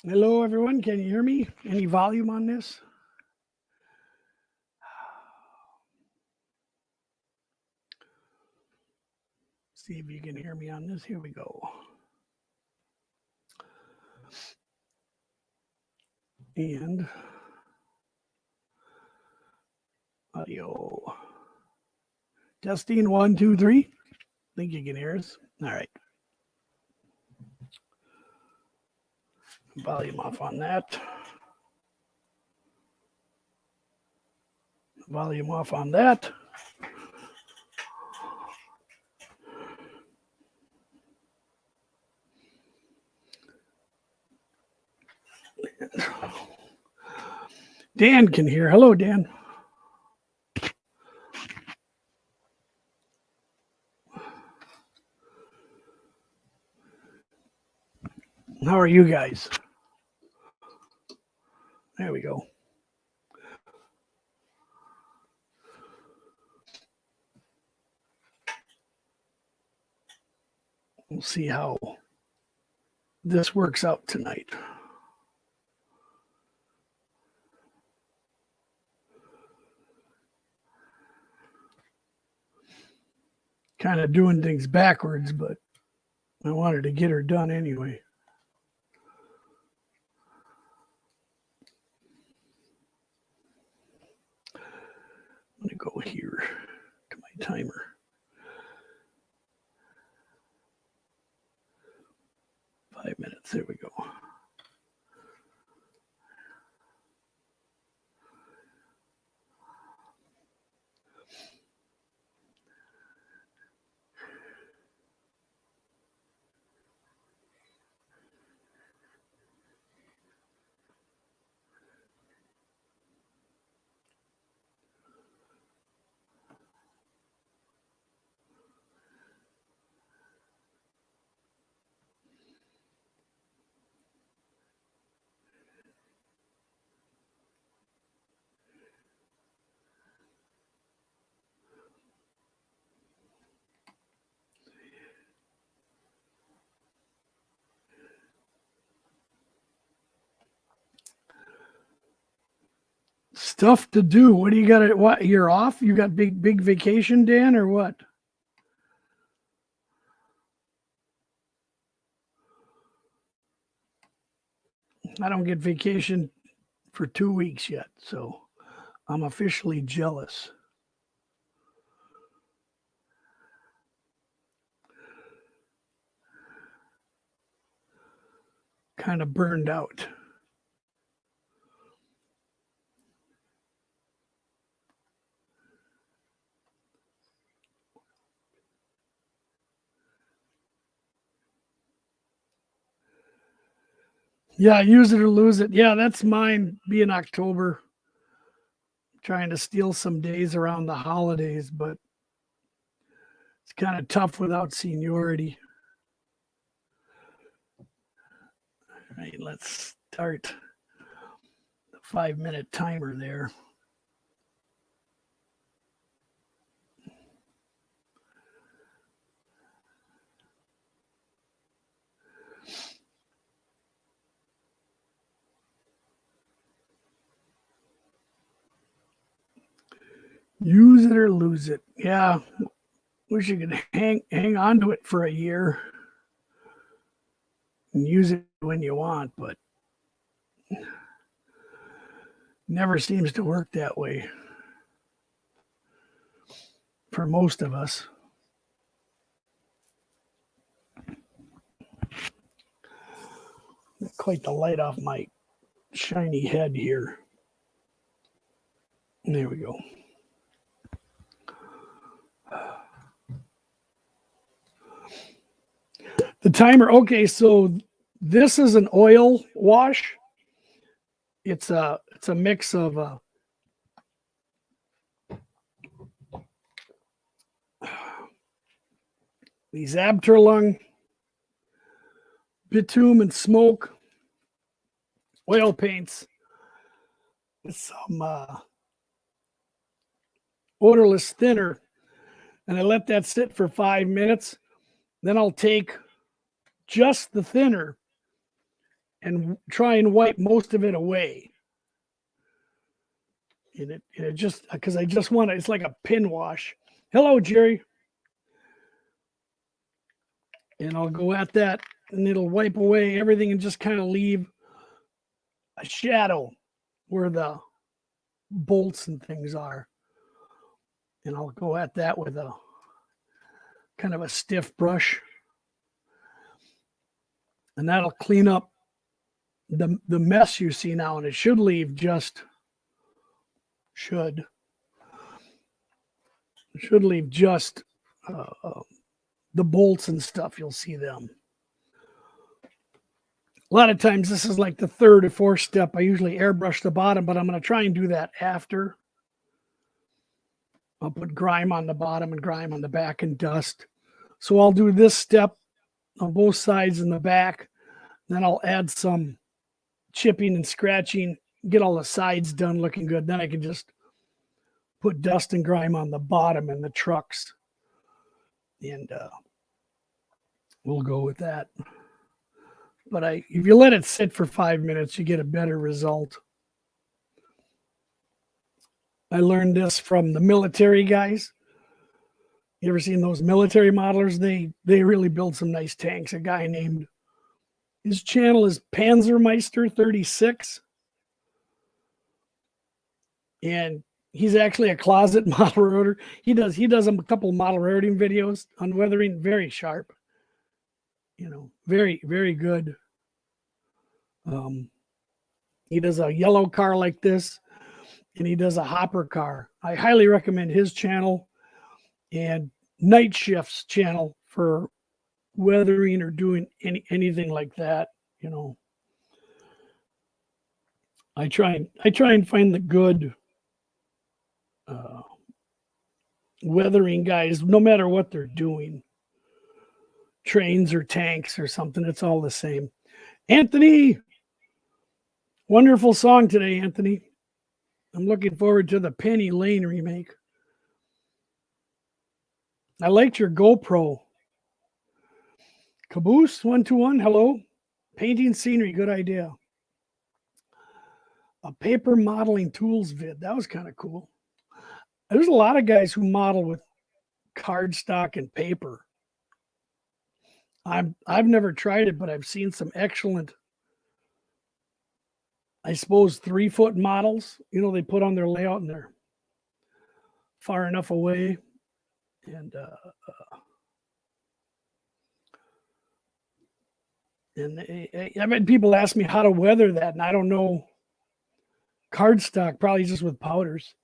Hello, everyone. Can you hear me? Any volume on this? See if you can hear me on this. Here we go. And audio. Testing 1, 2, 3. Think you can hear us? All right. Volume off on that. Volume off on that. Dan can hear. Hello, Dan. How are you guys? There we go. We'll see how this works out tonight. Kind of doing things backwards, but I wanted to get her done anyway. I'm going to go here to my timer. Five minutes. There we go. Stuff to do. What do you got? What, you're off? You got big vacation, Dan, or what? I don't get vacation for 2 weeks yet, so I'm officially jealous. Kind of burned out. Yeah, use it or lose it. Yeah, that's mine. Be in October. Trying to steal some days around the holidays, but it's kind of tough without seniority. All right, let's start the 5-minute timer there. Use it or lose it. Yeah. Wish you could hang on to it for a year and use it when you want, but never seems to work that way for most of us. Quite the light off my shiny head here. There we go. The timer. Okay, so this is an oil wash. It's a mix of these Abterlung, bitumen and smoke, oil paints, with some odorless thinner, and I let that sit for 5 minutes. Then I'll take just the thinner and try and wipe most of it away. And it just, because I just want it, it's like a pin wash. Hello, Jerry. And I'll go at that and it'll wipe away everything and just kind of leave a shadow where the bolts and things are. And I'll go at that with a kind of a stiff brush. And that'll clean up the mess you see now. And it should leave just, should leave just the bolts and stuff. You'll see them. A lot of times this is like the third or fourth step. I usually airbrush the bottom, but I'm going to try and do that after. I'll put grime on the bottom and grime on the back and dust. So I'll do this step on both sides and the back. Then I'll add some chipping and scratching, get all the sides done looking good. Then I can just put dust and grime on the bottom and the trucks. And we'll go with that. But if you let it sit for 5 minutes, you get a better result. I learned this from the military guys. You ever seen those military modelers? They really build some nice tanks. A guy named, his channel is Panzermeister 36. And he's actually a closet model roader. He does a couple model roading videos on weathering, very sharp. Very, very good. He does a yellow car like this, and he does a hopper car. I highly recommend his channel and Night Shift's channel for weathering or doing anything like that. I try and find the good weathering guys, no matter what they're doing. Trains or tanks or something, it's all the same. Anthony, wonderful song today, Anthony. I'm looking forward to the Penny Lane remake. I liked your GoPro. Caboose 121, hello. Painting scenery, good idea. A paper modeling tools vid, that was kind of cool. There's a lot of guys who model with cardstock and paper. I've never tried it, but I've seen some excellent, I suppose, 3-foot models. They put on their layout and they're far enough away. And I've had people ask me how to weather that, and I don't know. Cardstock, probably just with powders.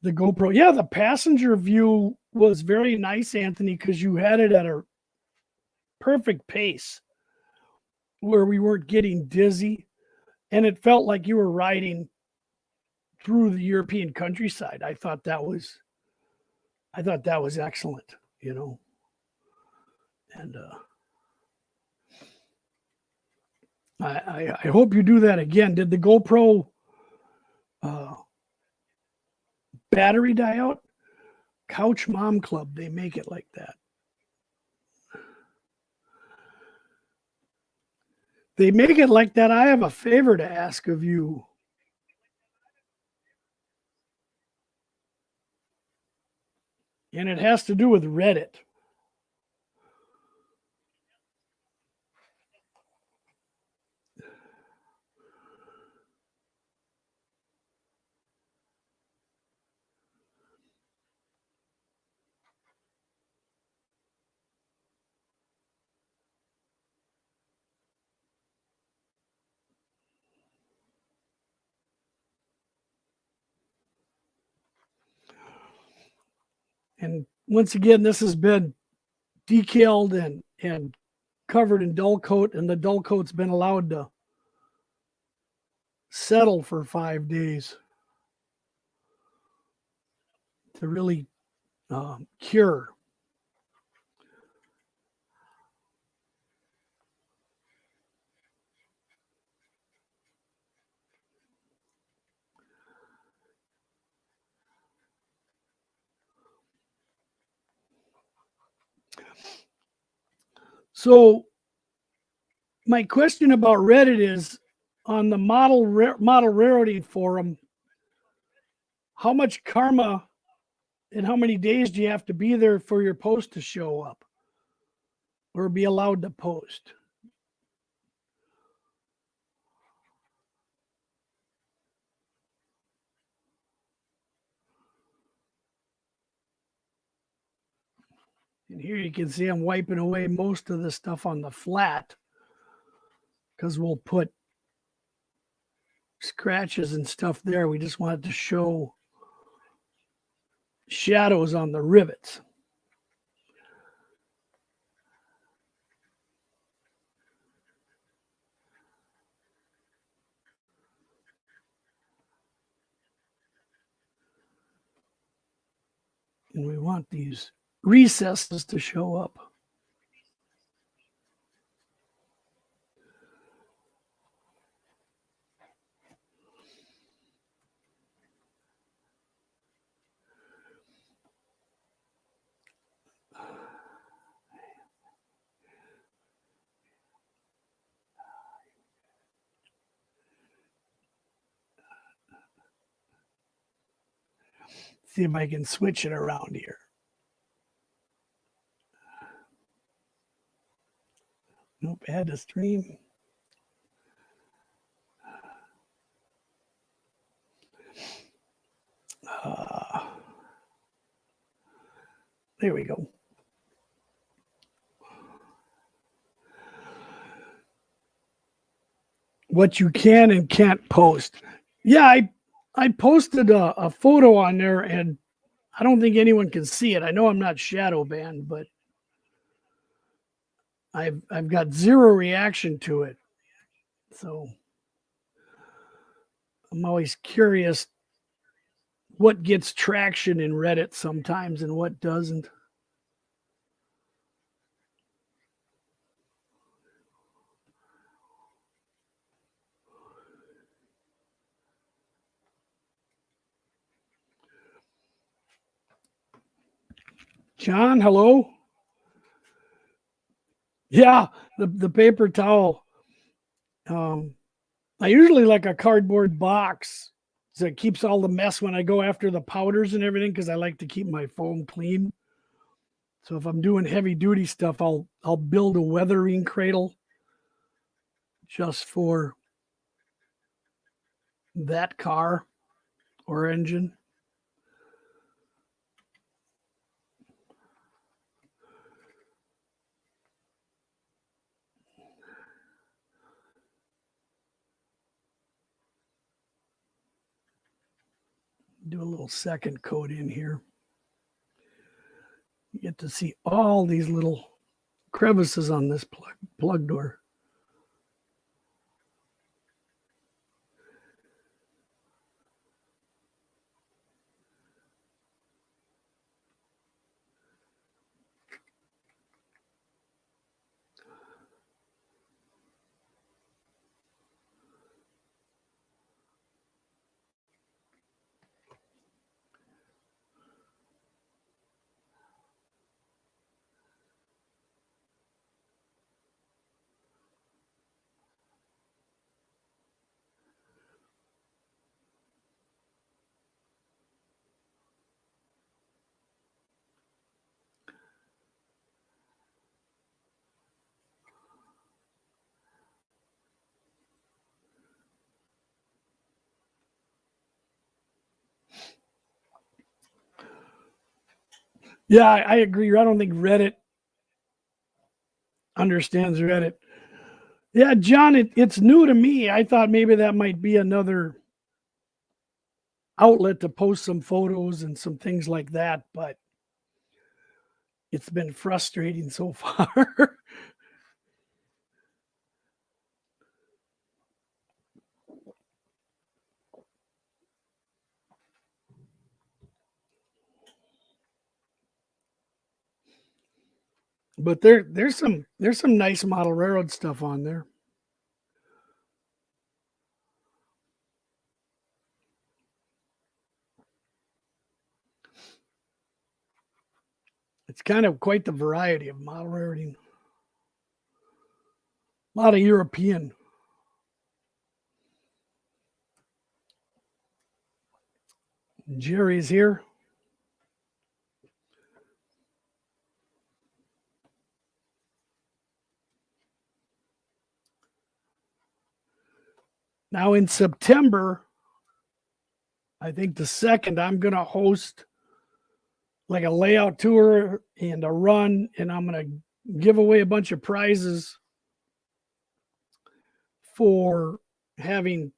The GoPro, yeah, the passenger view was very nice, Anthony, because you had it at a perfect pace where we weren't getting dizzy, and it felt like you were riding through the European countryside. I thought that was excellent, and I hope you do that again. Did the GoPro battery die out? Couch Mom Club, they make it like that. They make it like that. I have a favor to ask of you. And it has to do with Reddit. And once again, this has been decaled and covered in dull coat, and the dull coat's been allowed to settle for 5 days to really cure. So my question about Reddit is on the model railroading forum, how much karma and how many days do you have to be there for your post to show up or be allowed to post? And here you can see I'm wiping away most of the stuff on the flat because we'll put scratches and stuff there. We just wanted to show shadows on the rivets. And we want these recesses to show up. See if I can switch it around here. Nope, add a stream. There we go. What you can and can't post. Yeah, I posted a photo on there, and I don't think anyone can see it. I know I'm not shadow banned, but I've got zero reaction to it. So I'm always curious what gets traction in Reddit sometimes and what doesn't. John, hello. Yeah, the paper towel. I usually like a cardboard box so it keeps all the mess when I go after the powders and everything because I like to keep my foam clean. So if I'm doing heavy duty stuff, I'll build a weathering cradle just for that car or engine. Do a little second coat in here. You get to see all these little crevices on this plug door. Yeah, I agree. I don't think Reddit understands Reddit. Yeah, John, it's new to me. I thought maybe that might be another outlet to post some photos and some things like that, but it's been frustrating so far. But there's some nice model railroad stuff on there. It's kind of quite the variety of model railroading. A lot of European. Jerry's here. Now in September, I think the 2nd, I'm going to host like a layout tour and a run, and I'm going to give away a bunch of prizes for having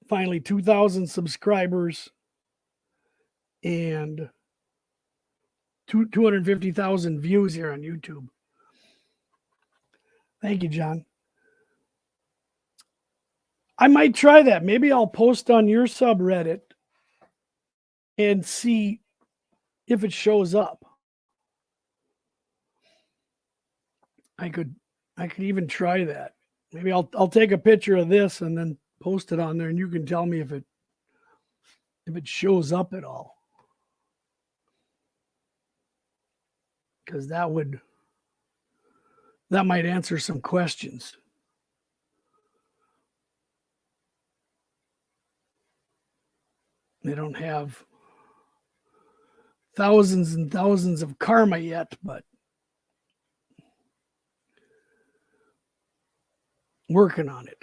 finally 2,000 subscribers and 250,000 views here on YouTube. Thank you, John. I might try that. Maybe I'll post on your subreddit and see if it shows up. I could even try that. Maybe I'll take a picture of this and then post it on there, and you can tell me if it shows up at all. Because that might answer some questions. They don't have thousands and thousands of karma yet, but working on it.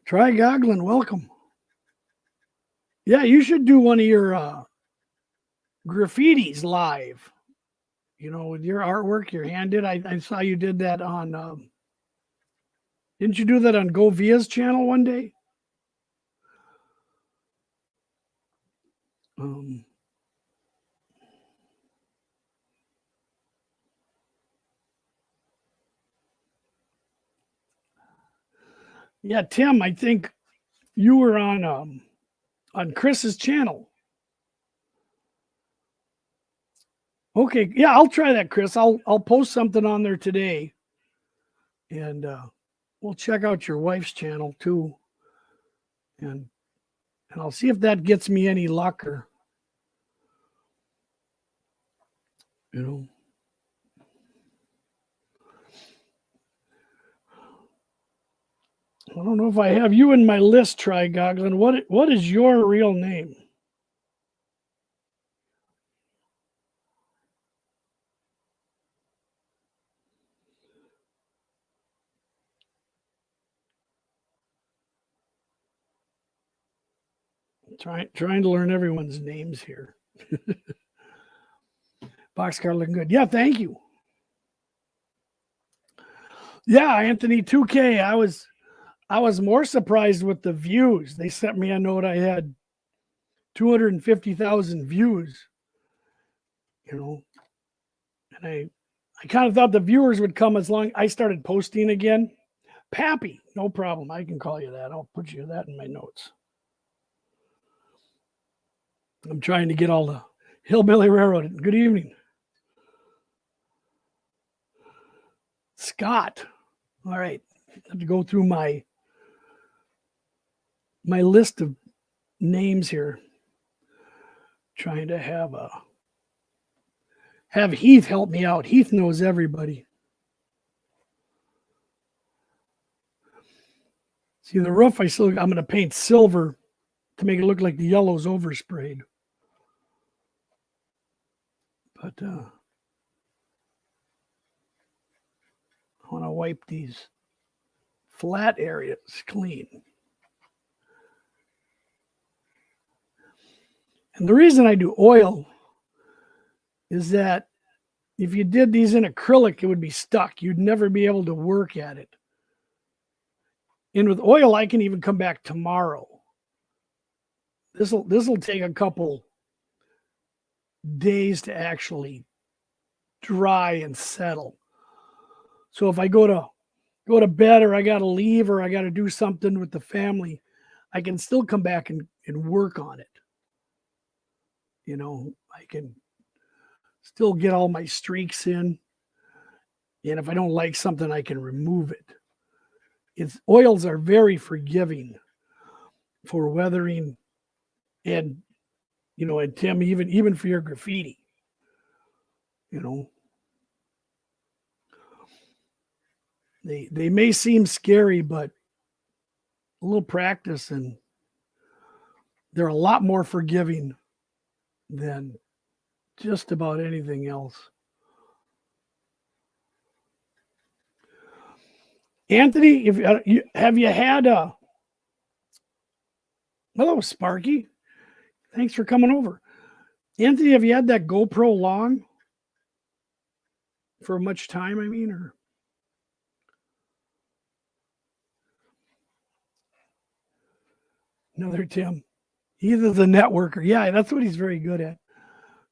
Try Goglin, welcome. Yeah, you should do one of your graffitis live. You know, with your artwork, your hand did. I saw you did that on. Didn't you do that on Govia's channel one day? Yeah, Tim, I think you were on Chris's channel. Okay, yeah, I'll try that, Chris. I'll post something on there today, and we'll check out your wife's channel too, and I'll see if that gets me any luck or, you know. I don't know if I have you in my list, Try Goglin. What is your real name? Trying to learn everyone's names here. Boxcar looking good. Yeah, thank you. Yeah, Anthony 2K. I was more surprised with the views. They sent me a note. I had 250,000 views. You know, and I kind of thought the viewers would come as long I started posting again. Pappy, no problem. I can call you that. I'll put you that in my notes. I'm trying to get all the Hillbilly Railroad. Good evening. Scott. All right. I have to go through my list of names here. Trying to have Heath help me out. Heath knows everybody. See the roof, I'm going to paint silver to make it look like the yellow's oversprayed. But I want to wipe these flat areas clean. And the reason I do oil is that if you did these in acrylic, it would be stuck. You'd never be able to work at it. And with oil, I can even come back tomorrow. This'll take a couple days to actually dry and settle. So if I go to bed or I got to leave or I got to do something with the family, I can still come back and work on it. You know, I can still get all my streaks in. And if I don't like something, I can remove it. Oils are very forgiving for weathering, and and Tim, even for your graffiti, you know, they may seem scary, but a little practice and they're a lot more forgiving than just about anything else. Anthony, if have you had hello Sparky, thanks for coming over. Anthony, have you had that GoPro long for much time? I mean, or another Tim, either the networker, yeah, that's what he's very good at.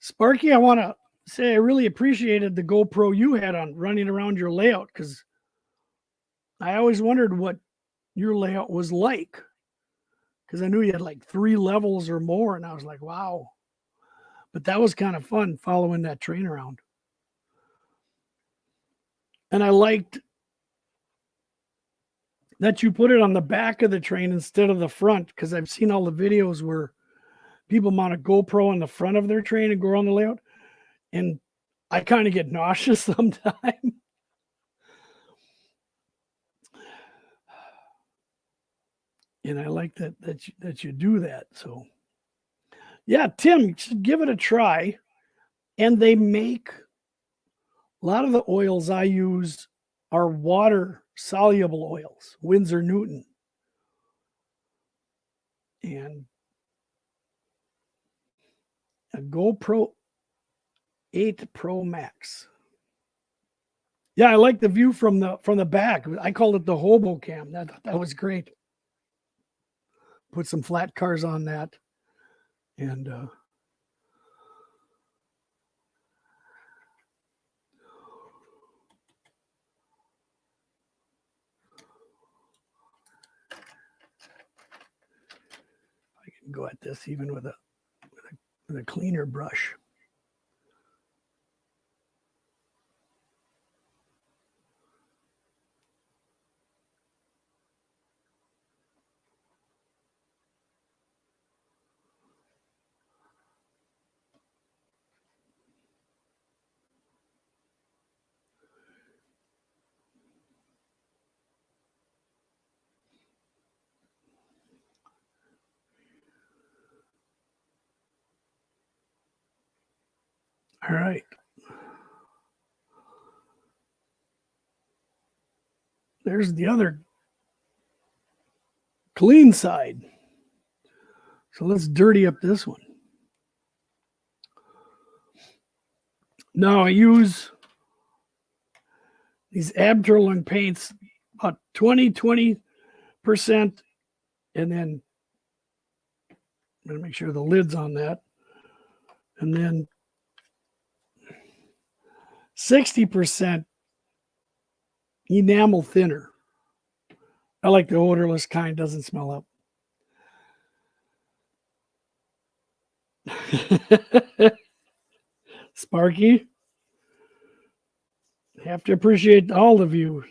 Sparky, I want to say I really appreciated the GoPro you had on running around your layout, because I always wondered what your layout was like, because I knew you had like 3 levels or more, and I was like, wow. But that was kind of fun following that train around. And I liked that you put it on the back of the train instead of the front, because I've seen all the videos where people mount a GoPro on the front of their train and go around the layout, and I kind of get nauseous sometimes. And I like that you do that. So yeah, Tim, give it a try. And they make a lot of the oils I use are water soluble oils, Winsor Newton. And a GoPro 8 Pro Max. Yeah, I like the view from the back. I called it the hobo cam. That was great. Put some flat cars on that, and I can go at this even with a cleaner brush. All right. There's the other clean side. So let's dirty up this one. Now I use these Abterling paints, about 20%, and then I'm going to make sure the lid's on that. And then 60% enamel thinner. I like the odorless kind, doesn't smell up. Sparky, have to appreciate all of you.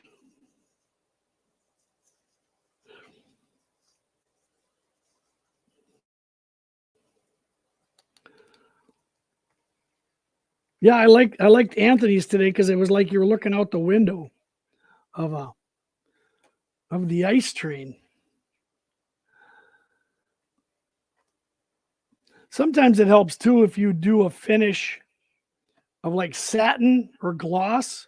Yeah, I liked Anthony's today because it was like you were looking out the window of the ice train. Sometimes it helps too if you do a finish of like satin or gloss.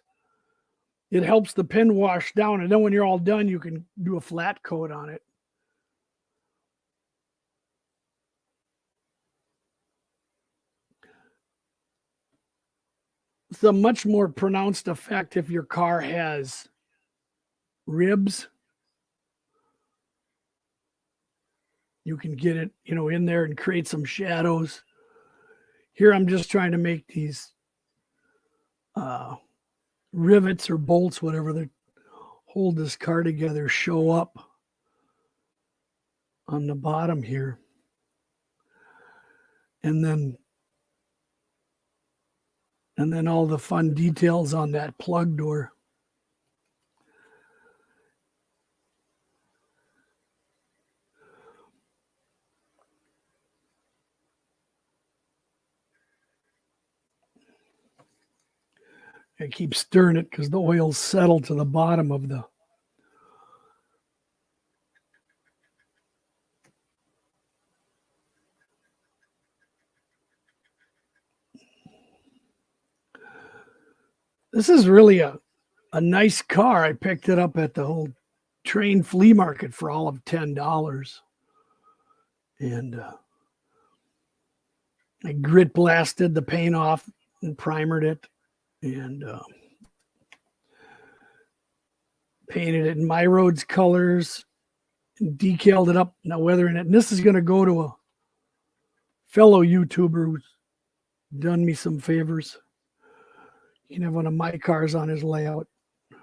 It helps the pen wash down, and then when you're all done, you can do a flat coat on it. It's a much more pronounced effect if your car has ribs. You can get it, in there and create some shadows. Here, I'm just trying to make these rivets or bolts, whatever that hold this car together, show up on the bottom here. And then And then all the fun details on that plug door. I keep stirring it because the oil's settled to the bottom of the. This is really a nice car. I picked it up at the whole train flea market for all of $10. And I grit blasted the paint off and primered it and painted it in My Roads colors and decaled it up. Now weathering it. And this is going to go to a fellow YouTuber who's done me some favors. You can have one of my cars on his layout. I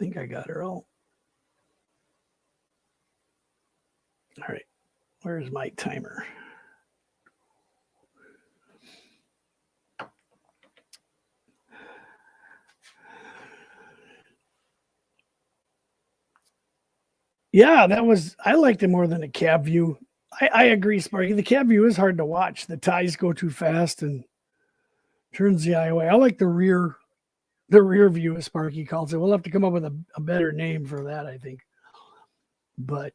think I got her all. All right. Where's my timer? Yeah, I liked it more than the cab view. I agree, Sparky. The cab view is hard to watch. The ties go too fast and turns the eye away. I like the rear view, as Sparky calls it. We'll have to come up with a better name for that, I think. But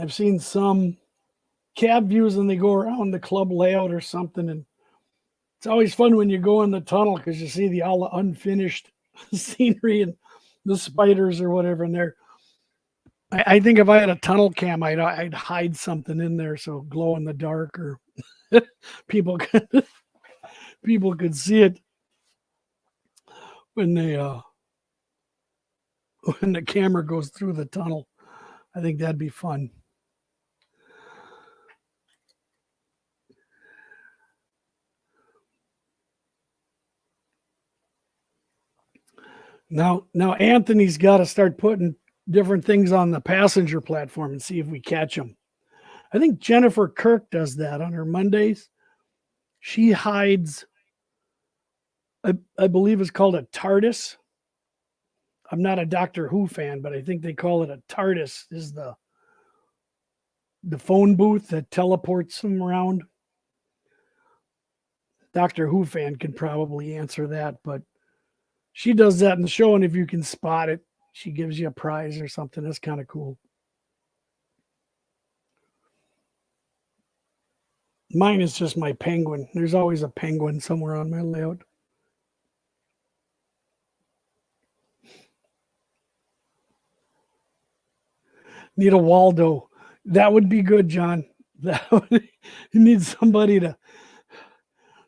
I've seen some cab views and they go around the club layout or something. And it's always fun when you go in the tunnel because you see all the unfinished scenery and the spiders or whatever in there. I think if I had a tunnel cam, I'd hide something in there so glow in the dark or people could see it when the camera goes through the tunnel. I think that'd be fun. Now Anthony's got to start putting different things on the passenger platform and see if we catch them. I think Jennifer Kirk does that on her Mondays. She hides, I believe it's called a TARDIS. I'm not a Doctor Who fan, but I think they call it a TARDIS, is the phone booth that teleports them around. Doctor Who fan can probably answer that, but she does that in the show, and if you can spot it, she gives you a prize or something. That's kind of cool. Mine is just my penguin. There's always a penguin somewhere on my layout. Need a Waldo. That would be good, John. You need somebody to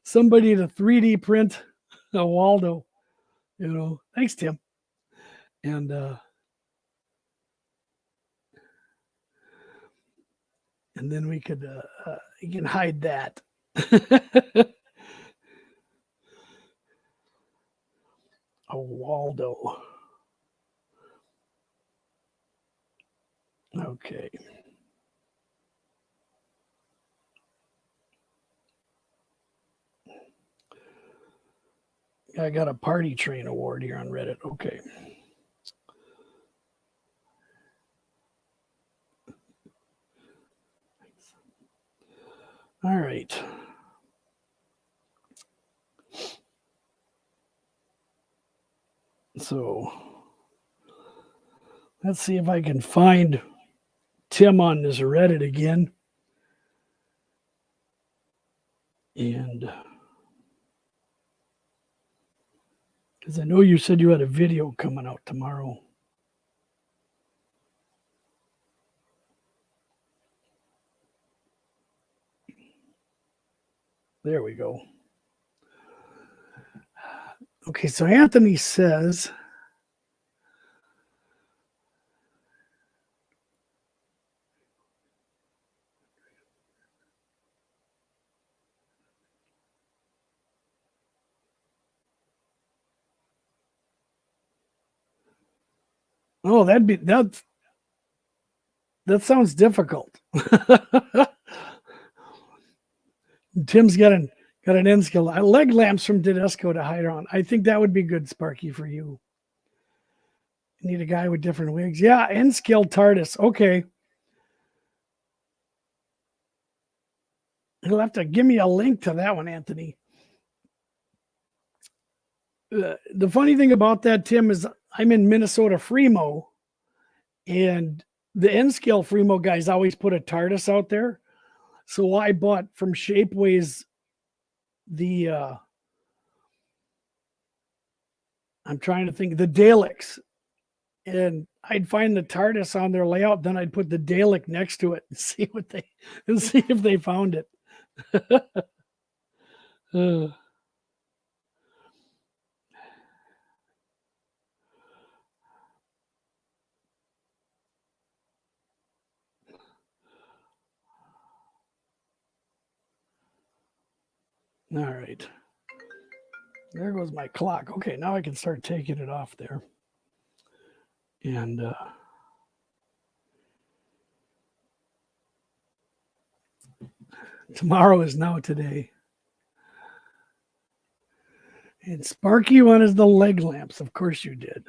3D print a Waldo. Thanks, Tim. And then we could you can hide that. A Waldo. Okay. I got a party train award here on Reddit. Okay. All right. So let's see if I can find Tim on this Reddit again. And because I know you said you had a video coming out tomorrow. There we go. Okay, so Anthony says, Oh, that sounds difficult. Tim's got an end skill. Leg lamps from Tedesco to hide on. I think that would be good, Sparky, for you. You need a guy with different wigs. Yeah, end skill TARDIS. Okay. You'll have to give me a link to that one, Anthony. The funny thing about that, Tim, is I'm in Minnesota Fremo, and the N scale Fremo guys always put a TARDIS out there. So I bought from Shapeways the I'm trying to think, the Daleks, and I'd find the TARDIS on their layout, then I'd put the Dalek next to it and see if they found it. All right. There goes my clock. Okay, now I can start taking it off there. And tomorrow is now today. And Sparky wanted the leg lamps. Of course you did.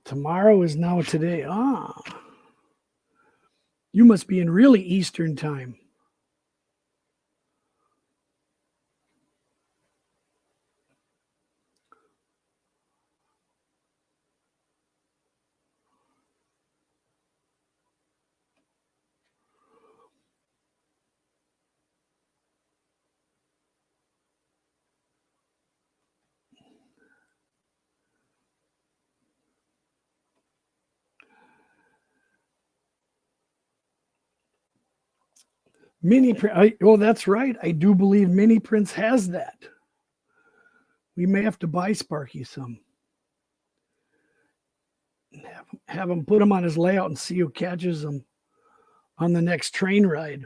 Tomorrow is now today. You must be in really Eastern time. Mini print. Oh, that's right. I do believe Mini Prints has that. We may have to buy Sparky some. Have him put them on his layout and see who catches them on the next train ride.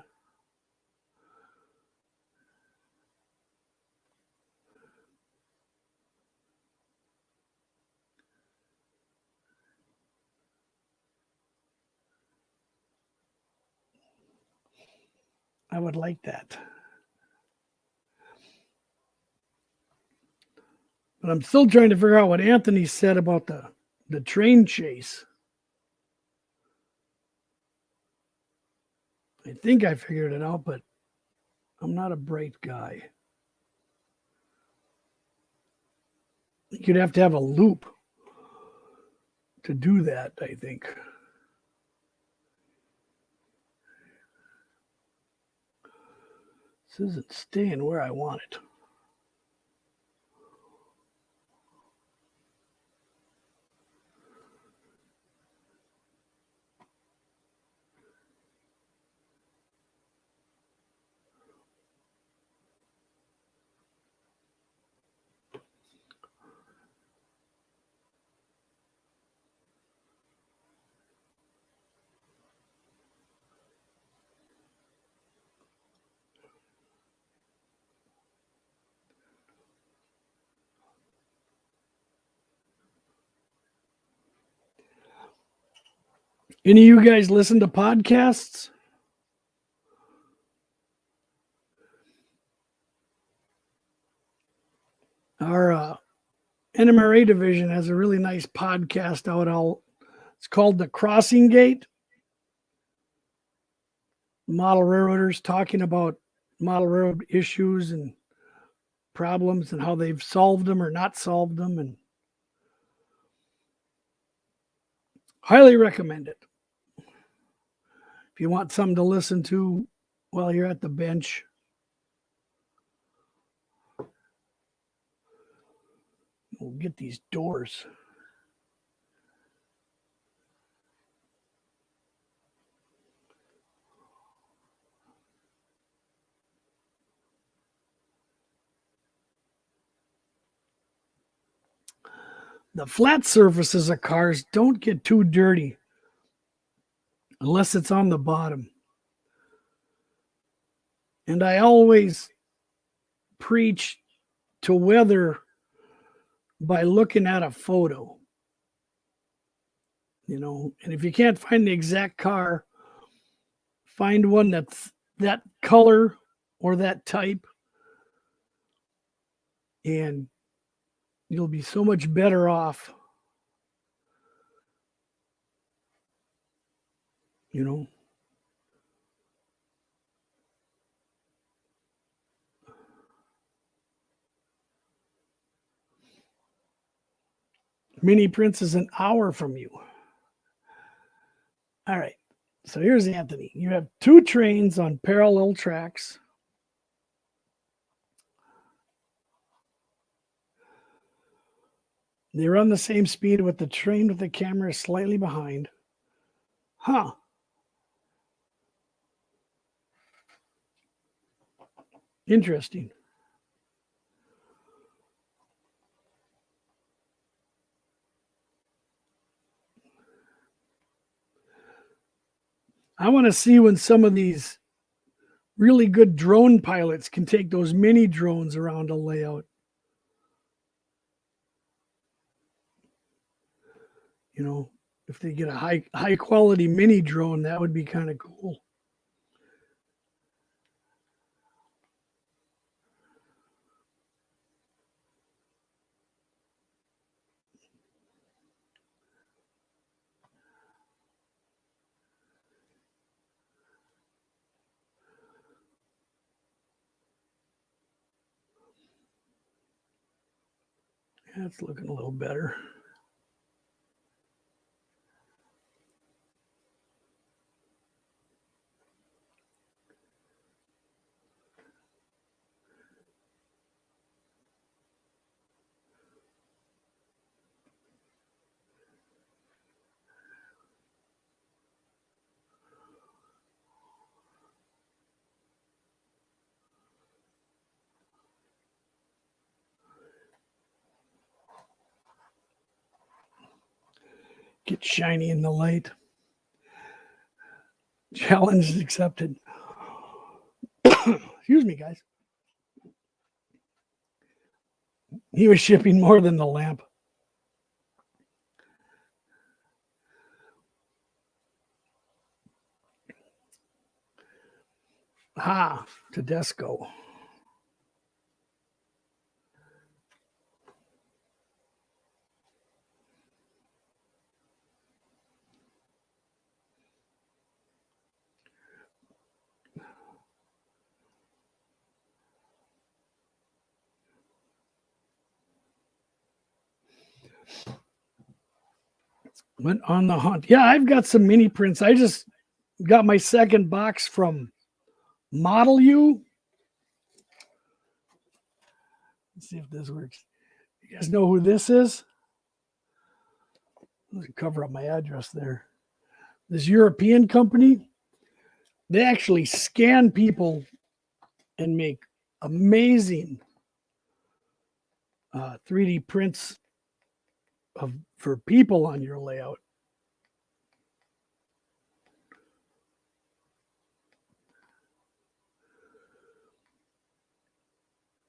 I would like that. But I'm still trying to figure out what Anthony said about the train chase. I think I figured it out, but I'm not a bright guy. You'd have to have a loop to do that, I think. This isn't staying where I want it. Any of you guys listen to podcasts? Our NMRA division has a really nice podcast out. It's called The Crossing Gate. Model railroaders talking about model railroad issues and problems and how they've solved them or not solved them, and highly recommend it. If you want something to listen to while you're at the bench. We'll get these doors. The flat surfaces of cars don't get too dirty unless it's on the bottom. And I always preach to weather by looking at a photo. And if you can't find the exact car, find one that's that color or that type, and you'll be so much better off. Mini Prince is an hour from you. All right. So here's Anthony. You have 2 trains on parallel tracks. They run the same speed with the train with the camera slightly behind. Huh. Interesting. I want to see when some of these really good drone pilots can take those mini drones around a layout. If they get a high quality mini drone, that would be kind of cool. That's looking a little better. Get shiny in the light. Challenge accepted. Excuse me, guys. He was shipping more than the lamp. Tedesco. Went on the hunt. Yeah, I've got some mini prints. I just got my second box from Model U. Let's see if this works. You guys know who this is? Let me cover up my address there. This European company, they actually scan people and make amazing 3D prints for people on your layout.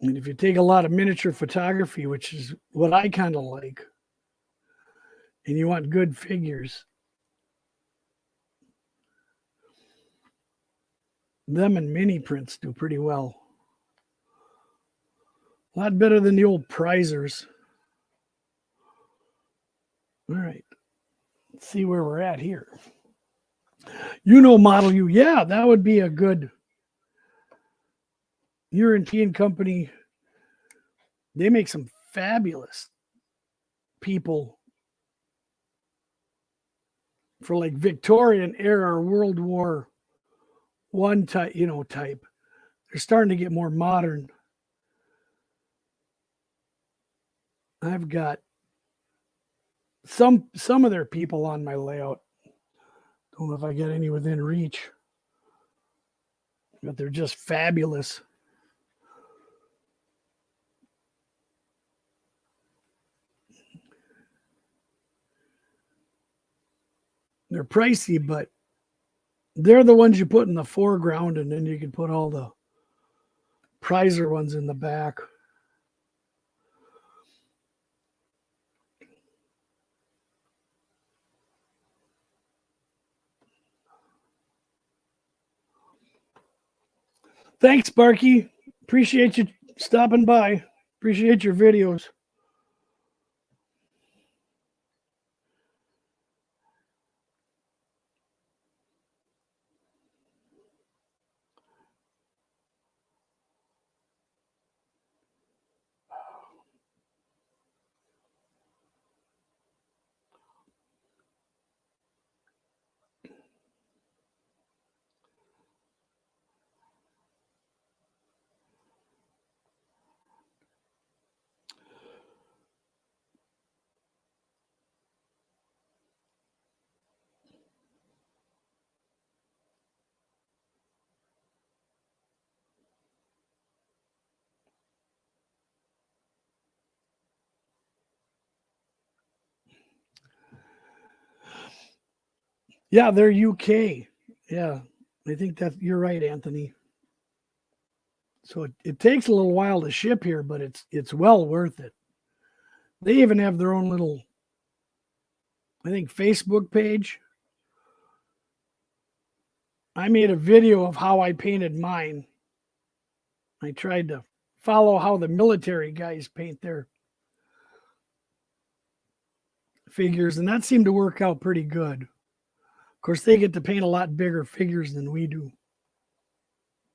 And if you take a lot of miniature photography, which is what I kind of like, and you want good figures, them and mini prints do pretty well. A lot better than the old prizers. All right. Let's see where we're at here. Model U. Yeah, that would be a good European company. They make some fabulous people for like Victorian era, World War I type, type. They're starting to get more modern. I've got some of their people on my layout. Don't know if I get any within reach, but they're just fabulous. They're pricey, but they're the ones you put in the foreground, and then you can put all the prizer ones in the back. Thanks, Sparky. Appreciate you stopping by. Appreciate your videos. Yeah, they're UK. Yeah, I think that you're right, Anthony. So it takes a little while to ship here, but it's well worth it. They even have their own little, I think, Facebook page. I made a video of how I painted mine. I tried to follow how the military guys paint their figures, and that seemed to work out pretty good. Of course, they get to paint a lot bigger figures than we do.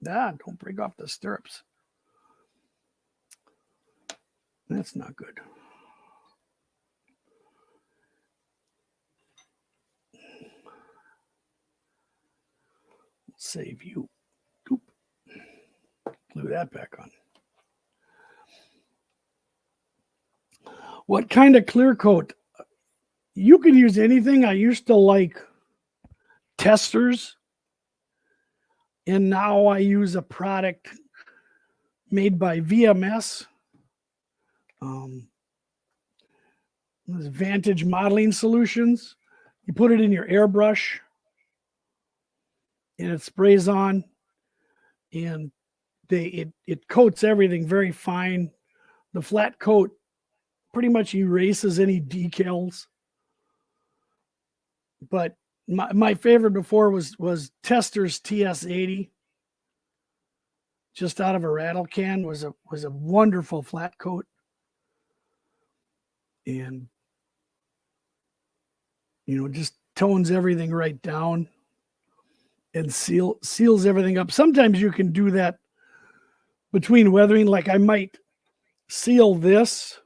Don't break off the stirrups. That's not good. Save you. Oop. Glue that back on. What kind of clear coat? You can use anything. I used to like testers, and now I use a product made by VMS. This Vantage Modeling Solutions. You put it in your airbrush, and it sprays on, and it coats everything very fine. The flat coat pretty much erases any decals. But my favorite before was Tester's TS80. Just out of a rattle can was a wonderful flat coat. And just tones everything right down and seals everything up. Sometimes you can do that between weathering. Like I might seal this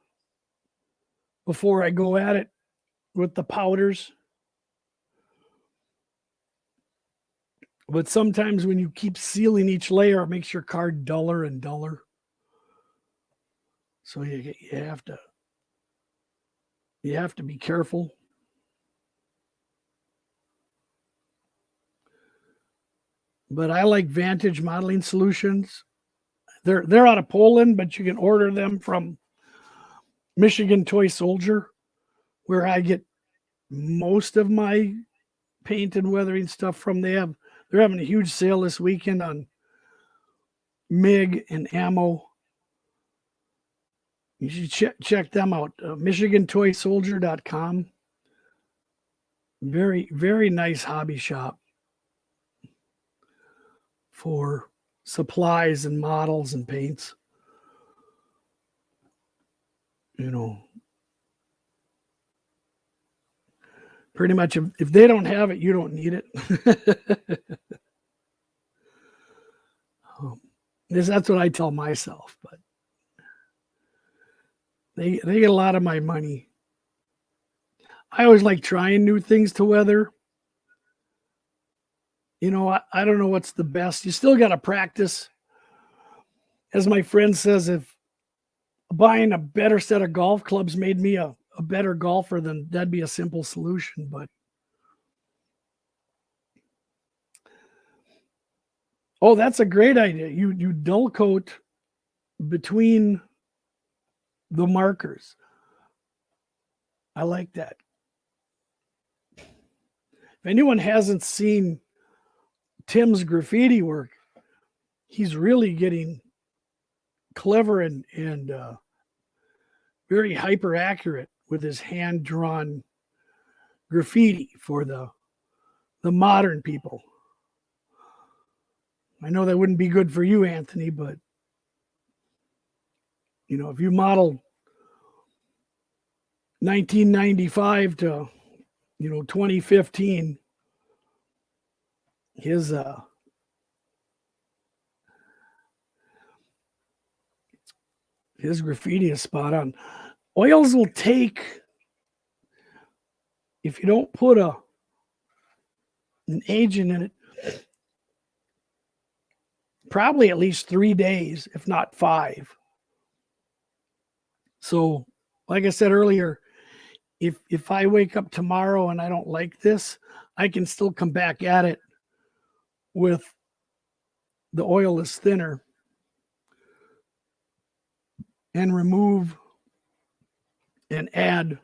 before I go at it with the powders. But sometimes when you keep sealing each layer, it makes your card duller and duller. So you have to be careful. But I like Vantage Modeling Solutions. They're out of Poland, but you can order them from Michigan Toy Soldier, where I get most of my paint and weathering stuff from. They're having a huge sale this weekend on MIG and ammo. You should check them out. MichiganToySoldier.com. Very, very nice hobby shop for supplies and models and paints. Pretty much if they don't have it, you don't need it. That's what I tell myself, but they get a lot of my money. I always like trying new things to weather. I don't know what's the best. You still got to practice. As my friend says, if buying a better set of golf clubs made me a better golfer, then that'd be a simple solution. But oh, that's a great idea. You dull coat between the markers. I like that. If anyone hasn't seen Tim's graffiti work, he's really getting clever and very hyper accurate with his hand drawn graffiti for the modern people. I know that wouldn't be good for you, Anthony, but you know, if you model 1995 to 2015, his graffiti is spot on. Oils will take, if you don't put an agent in it, probably at least 3 days, if not 5. So, like I said earlier, if I wake up tomorrow and I don't like this, I can still come back at it with the oilless thinner and remove and add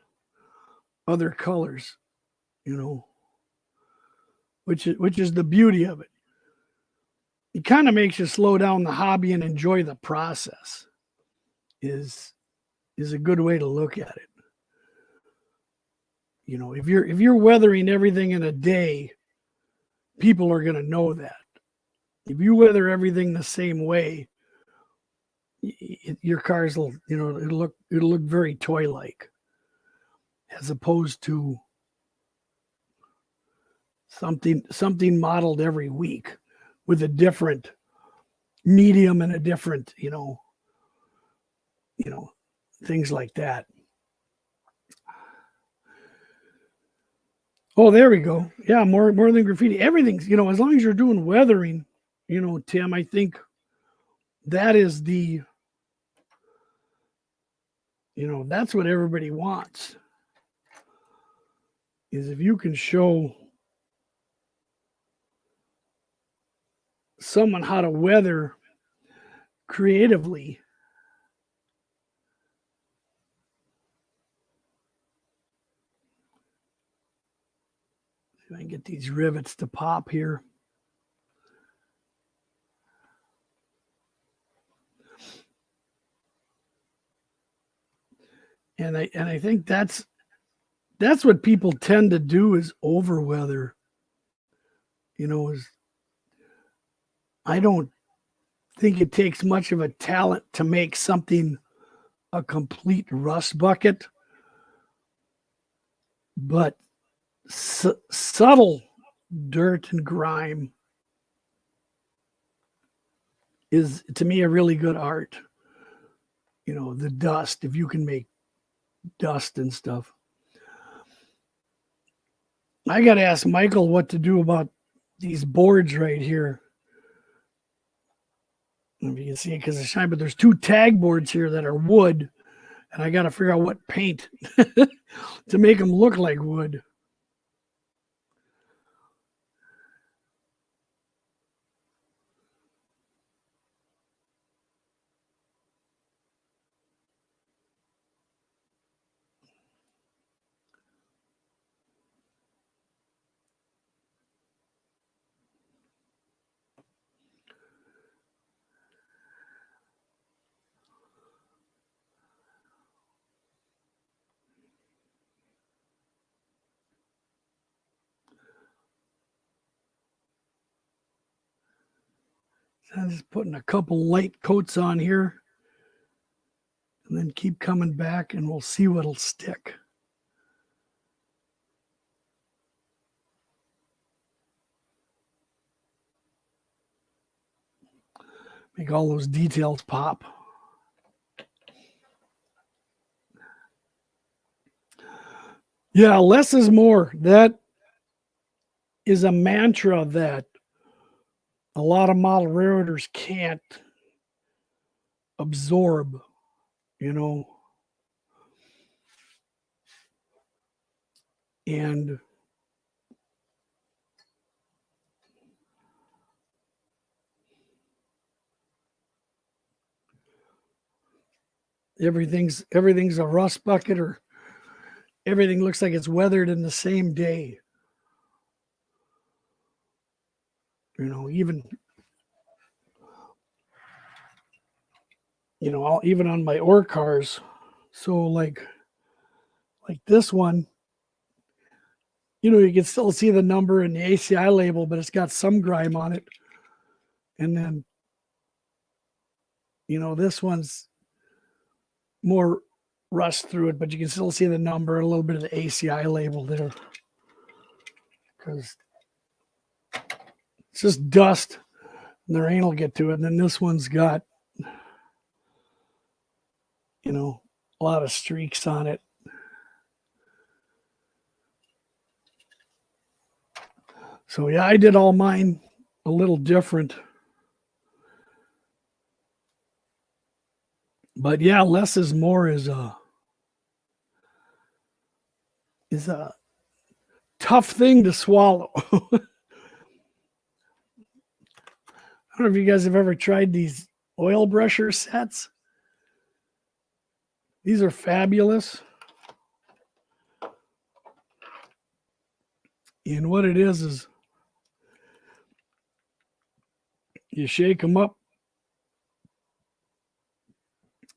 other colors, which is the beauty of it. It kind of makes you slow down the hobby and enjoy the process. Is a good way to look at it. If you're weathering everything in a day, people are going to know that. If you weather everything the same way, your cars will, it'll look very toy-like, as opposed to something modeled every week with a different medium and a different, things like that. Oh, there we go. Yeah, more than graffiti. Everything's, as long as you're doing weathering, Tim, I think that is that's what everybody wants. Is if you can show someone how to weather creatively, I can get these rivets to pop here. And I think that's what people tend to do, is over weather. I don't think it takes much of a talent to make something a complete rust bucket, but subtle dirt and grime is, to me, a really good art. The dust, if you can make dust and stuff. I got to ask Michael what to do about these boards right here. I don't know if you can see it because it's shine, but there's 2 tag boards here that are wood, and I got to figure out what paint to make them look like wood. I'm just putting a couple light coats on here and then keep coming back, and we'll see what'll stick. Make all those details pop. Yeah, less is more. That is a mantra that a lot of model railroaders can't absorb. you know, and everything's a rust bucket, or everything looks like it's weathered in the same day. You know, even even on my ore cars. So like this one, you can still see the number and the ACI label, but it's got some grime on it. And then, this one's more rust through it, but you can still see the number, a little bit of the ACI label there. Because it's just dust, and the rain will get to it. And then this one's got, a lot of streaks on it. So yeah, I did all mine a little different. But yeah, less is more is a tough thing to swallow. I don't know if you guys have ever tried these oil brusher sets. These are fabulous. And what it is you shake them up,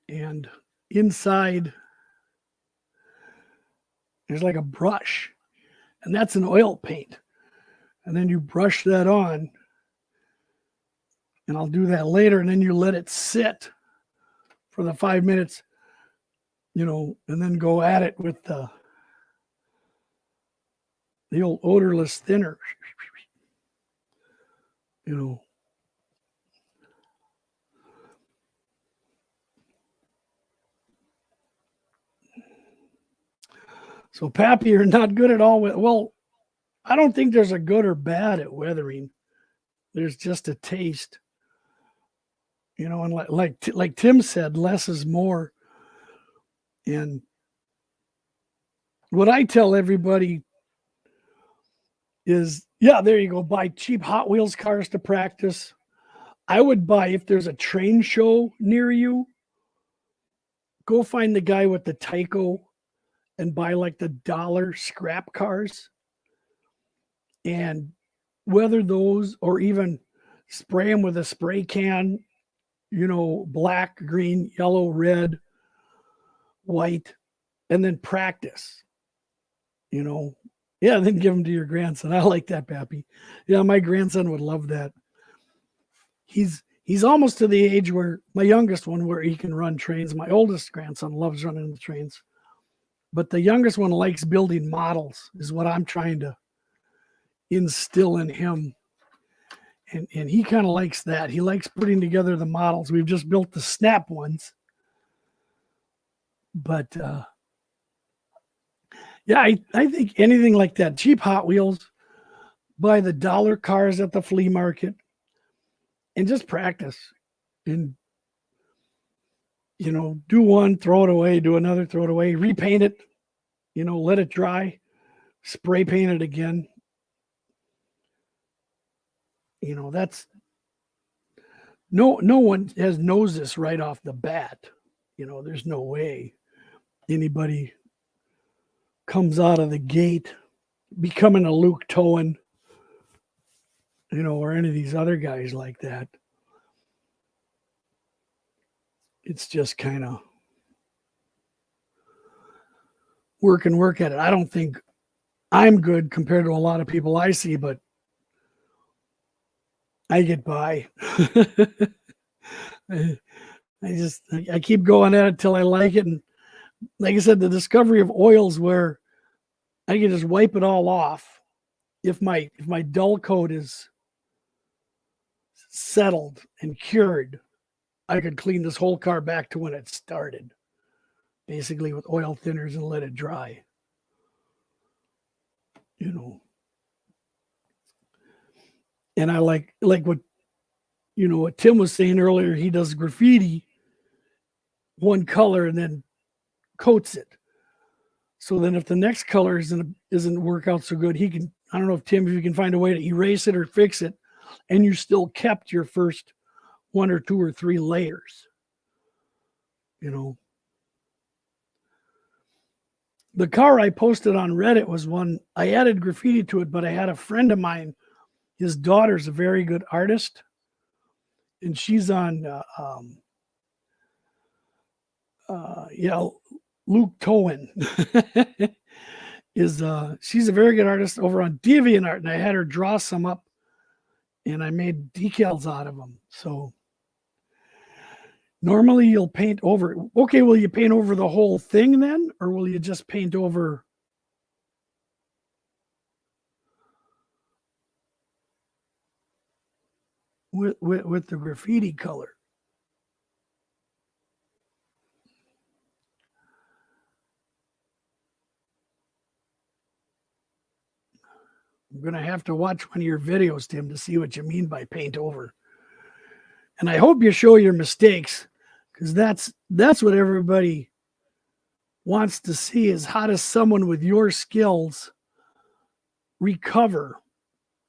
and inside there's like a brush, and that's an oil paint. And then you brush that on, and I'll do that later, and then you let it sit for the 5 minutes, and then go at it with the old odorless thinner. So, Pappy, you're not good at all with, well, I don't think there's a good or bad at weathering. There's just a taste, and like Tim said, less is more. And what I tell everybody is, yeah, there you go, buy cheap Hot Wheels cars to practice. I would buy, if there's a train show near you, go find the guy with the Tyco and buy like the $1 scrap cars and weather those, or even spray them with a spray can, black, green, yellow, red, white, and then practice, Yeah, then give them to your grandson. I like that, Pappy. Yeah, my grandson would love that. He's almost to the age where my youngest one, where he can run trains. My oldest grandson loves running the trains. But the youngest one likes building models, is what I'm trying to instill in him. And he kind of likes that. He likes putting together the models. We've just built the snap ones. But yeah, I think anything like that, cheap Hot Wheels, buy the $1 cars at the flea market, and just practice. And, do one, throw it away, do another, throw it away, repaint it, let it dry, spray paint it again. That's no one knows this right off the bat. There's no way anybody comes out of the gate becoming a Luke Towan, or any of these other guys like that. It's just kind of work at it. I don't think I'm good compared to a lot of people I see, but I get by. I keep going at it till I like it. And like I said, the discovery of oils where I can just wipe it all off. If my dull coat is settled and cured, I could clean this whole car back to when it started, basically with oil thinners, and let it dry. And I like what what Tim was saying earlier. He does graffiti, one color and then coats it. So then if the next color doesn't work out so good, he can, I don't know if Tim, if you can find a way to erase it or fix it, and you still kept your first 1 or 2 or 3 layers. You know, the car I posted on Reddit was one, I added graffiti to it, but I had a friend of mine, his daughter's a very good artist, and she's on, Luke Towen is, she's a very good artist over on DeviantArt, and I had her draw some up, and I made decals out of them. So normally you'll paint over. Okay, will you paint over the whole thing then, or will you just paint over? With the graffiti color. I'm going to have to watch one of your videos, Tim, to see what you mean by paint over. And I hope you show your mistakes, because that's what everybody wants to see, is how does someone with your skills recover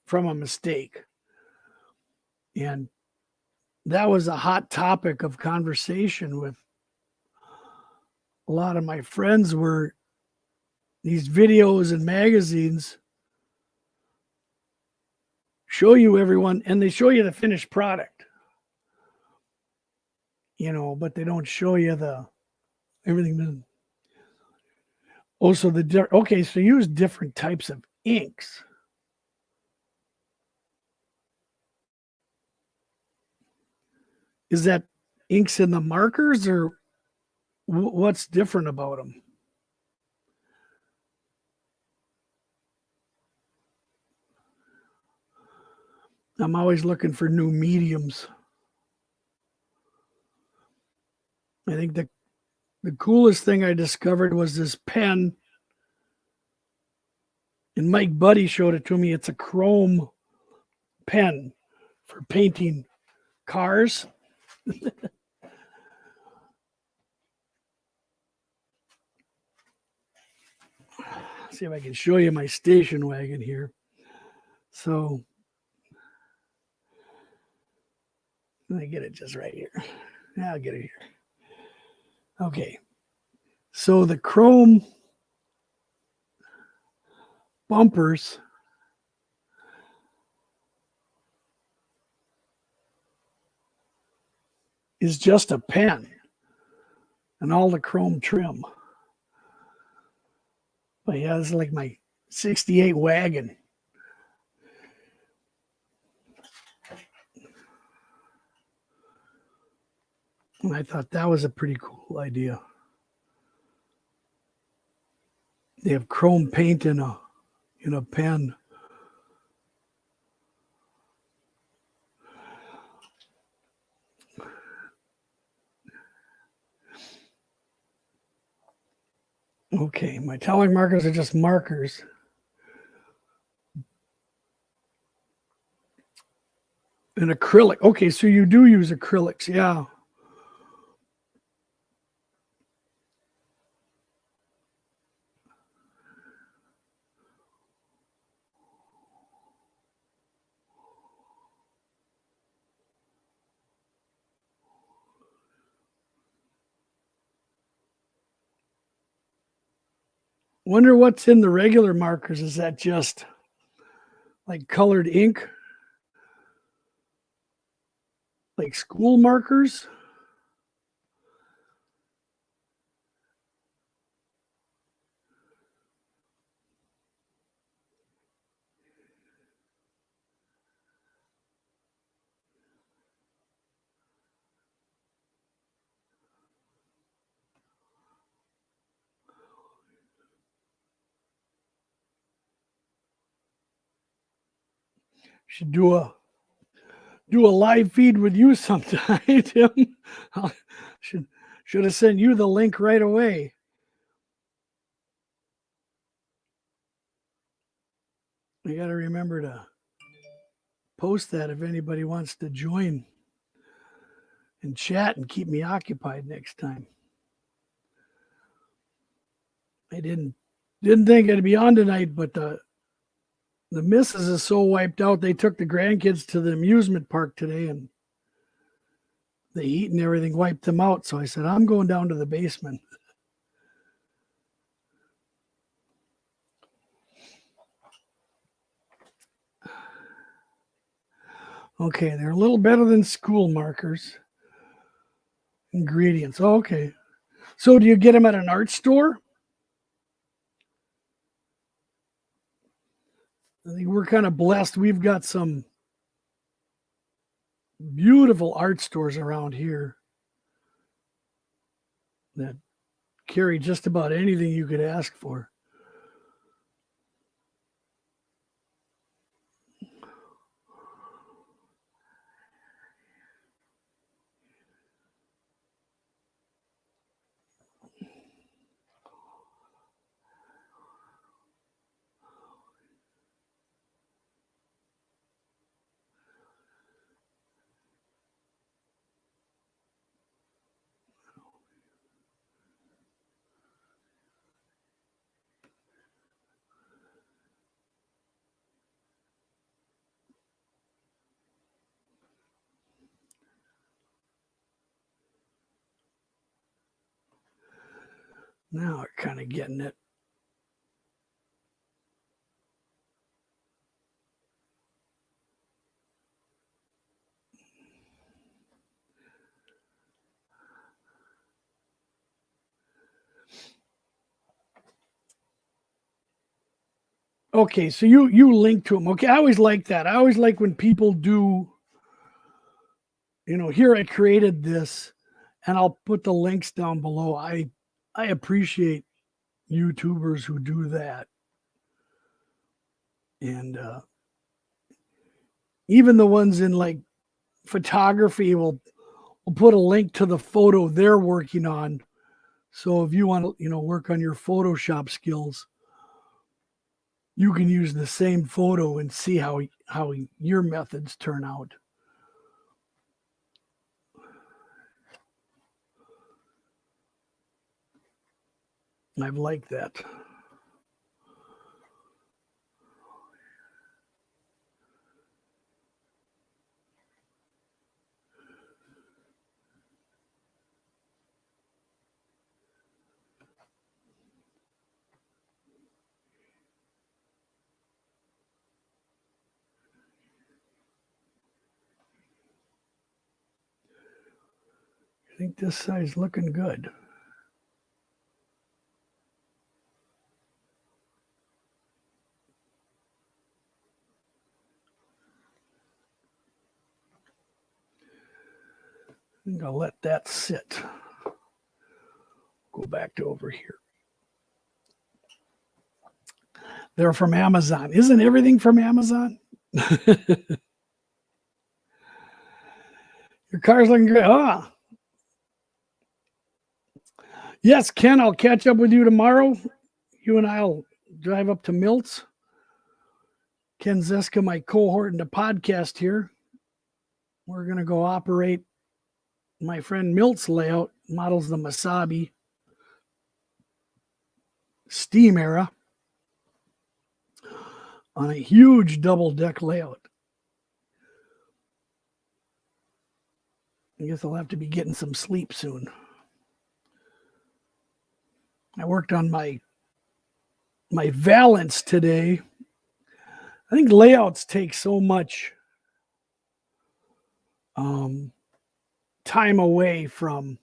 from a mistake. And that was a hot topic of conversation with a lot of my friends, were these videos and magazines show you everyone, and they show you the finished product, you know, but they don't show you the everything. Also, okay, so use different types of inks. Is that inks in the markers, or what's different about them? I'm always looking for new mediums. I think the coolest thing I discovered was this pen, and Mike Buddy showed it to me. It's a chrome pen for painting cars. See if I can show you my station wagon here. So let me get it just right here. I'll get it here. Okay. So the chrome bumpers is just a pen and all the chrome trim. But yeah, it's like my 68 wagon. And I thought that was a pretty cool idea. They have chrome paint in a pen. Okay, my metallic markers are just markers. And acrylic. Okay, so you do use acrylics, yeah. Wonder what's in the regular markers. Is that just like colored ink? Like school markers? Should do a live feed with you sometime, Tim. Should have sent you the link right away. I got to remember to post that if anybody wants to join and chat and keep me occupied next time. I didn't think I'd be on tonight, but the missus is so wiped out. They took the grandkids to the amusement park today, and the heat and everything wiped them out. So I said, I'm going down to the basement. Okay, they're a little better than school markers. Ingredients. Oh, okay. So do you get them at an art store? I think we're kind of blessed. We've got some beautiful art stores around here that carry just about anything you could ask for. Now we're kind of getting it. Okay, so you link to them. Okay, I always like that. I always like when people do, here I created this, and I'll put the links down below. I appreciate YouTubers who do that. And even the ones in like photography will put a link to the photo they're working on. So if you want to, work on your Photoshop skills, you can use the same photo and see how your methods turn out. I've liked that. I think this side's looking good. I think I'll let that sit. Go back to over here. They're from Amazon. Isn't everything from Amazon? Your car's looking great. Ah. Yes, Ken, I'll catch up with you tomorrow. You and I'll drive up to Milt's. Ken Zeska, my cohort in the podcast here. We're going to go operate my friend Milt's layout, models the Masabi steam era on a huge double deck layout. I guess I'll have to be getting some sleep soon. I worked on my valance today. I think layouts take so much time away from,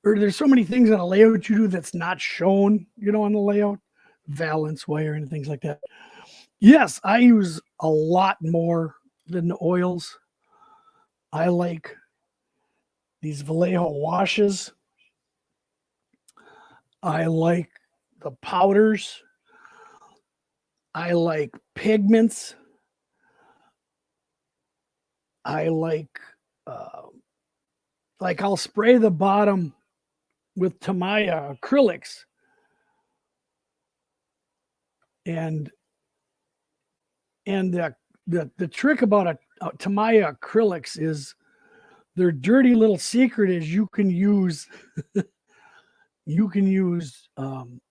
or there's so many things on a layout you do that's not shown, on the layout, valance wire and things like that. Yes, I use a lot more than the oils. I like these Vallejo washes. I like the powders. I like pigments. I like I'll spray the bottom with Tamiya acrylics. And the trick about a Tamiya acrylics is their dirty little secret is you can use you can use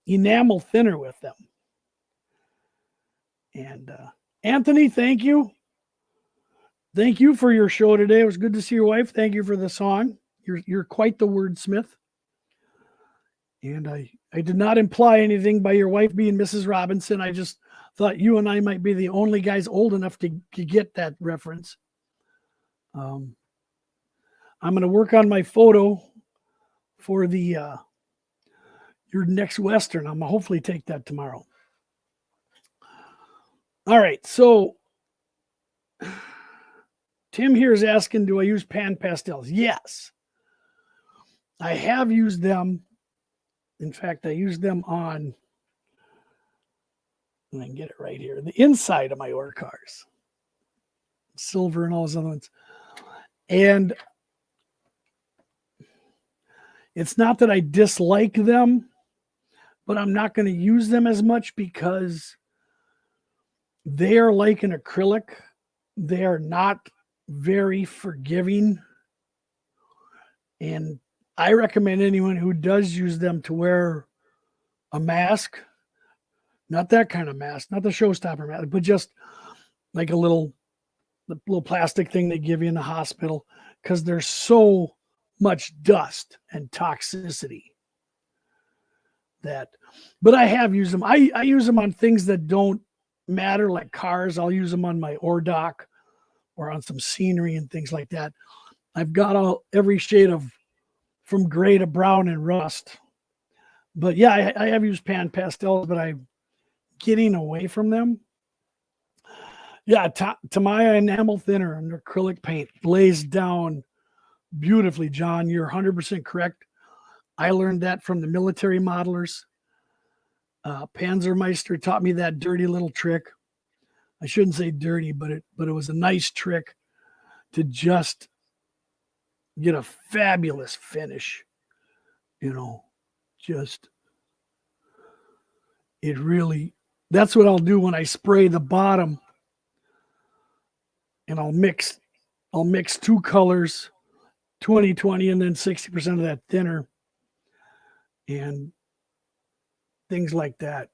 enamel thinner with them. And Anthony, thank you. Thank you for your show today. It was good to see your wife. Thank you for the song. You're quite the wordsmith. And I did not imply anything by your wife being Mrs. Robinson. I just thought you and I might be the only guys old enough to get that reference. I'm going to work on my photo for the your next Western. I'm going to hopefully take that tomorrow. All right. So Tim here is asking, do I use pan pastels? Yes. I have used them. In fact, I used them on, and I can get it right here, the inside of my ore cars. Silver and all those other ones. And it's not that I dislike them, but I'm not going to use them as much because they are like an acrylic. They are not very forgiving. And I recommend anyone who does use them to wear a mask, not that kind of mask, not the showstopper mask, but just like the little plastic thing they give you in the hospital, because there's so much dust and toxicity that. But I have used them. I use them on things that don't matter, like cars. I'll use them on my ore dock or on some scenery and things like that. I've got every shade of from gray to brown and rust. But yeah, I have used pan pastels, but I'm getting away from them. Yeah, Tamiya enamel thinner and acrylic paint lays down beautifully, John. You're 100% correct. I learned that from the military modelers. Panzermeister taught me that dirty little trick. I shouldn't say dirty, but it was a nice trick to just get a fabulous finish. You know, just it really, that's what I'll do when I spray the bottom, and I'll mix two colors, 20/20, and then 60% of that thinner and things like that.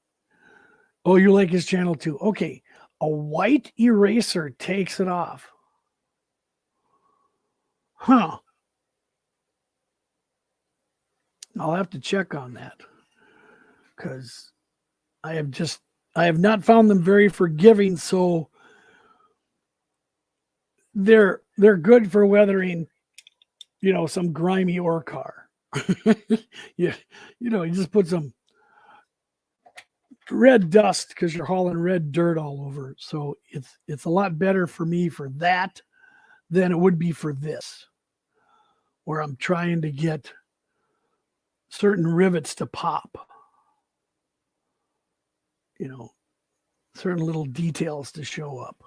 Oh, you like his channel too. Okay. A white eraser takes it off. Huh. I'll have to check on that because I have not found them very forgiving. So they're good for weathering, you know, some grimy ore car. you just put some red dust because you're hauling red dirt all over. So it's a lot better for me for that than it would be for this, where I'm trying to get certain rivets to pop, you know, certain little details to show up.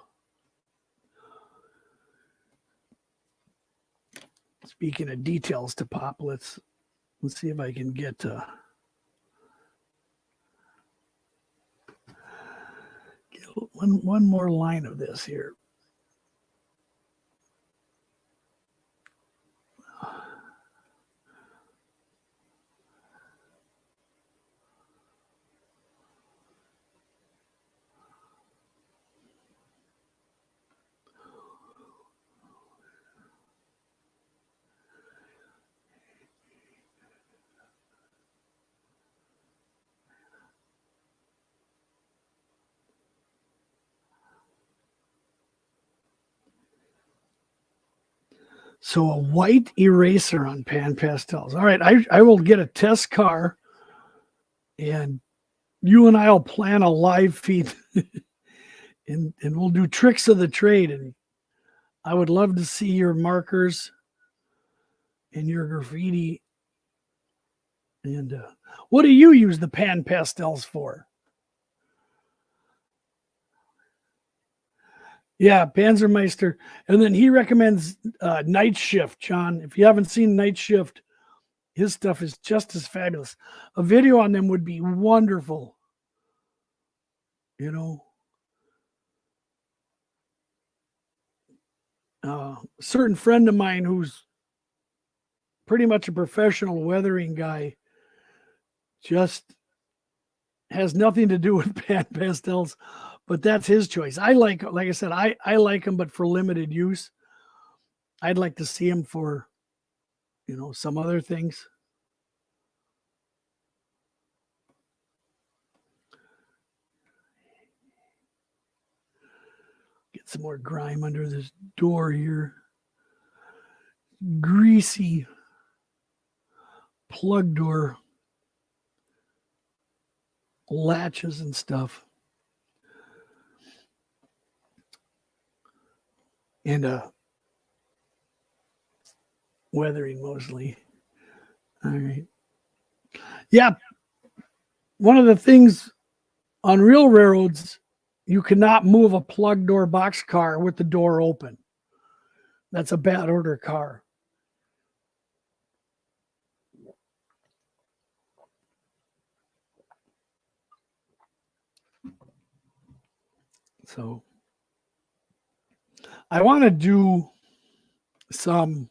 Speaking of details to pop, let's see if I can get one more line of this here. So a white eraser on pan pastels. All right, I will get a test car, and you and I'll plan a live feed, and we'll do tricks of the trade. And I would love to see your markers and your graffiti. And what do you use the pan pastels for? Yeah, Panzermeister. And then he recommends Night Shift, John. If you haven't seen Night Shift, his stuff is just as fabulous. A video on them would be wonderful. You know, a certain friend of mine who's pretty much a professional weathering guy just has nothing to do with Pan Pastels, but that's his choice. Like I said, I like them, but for limited use. I'd like to see them for, some other things. Get some more grime under this door here. Greasy plug door latches and stuff. And weathering mostly. All right. Yeah. One of the things on real railroads, you cannot move a plug door boxcar with the door open. That's a bad order car. So I want to do some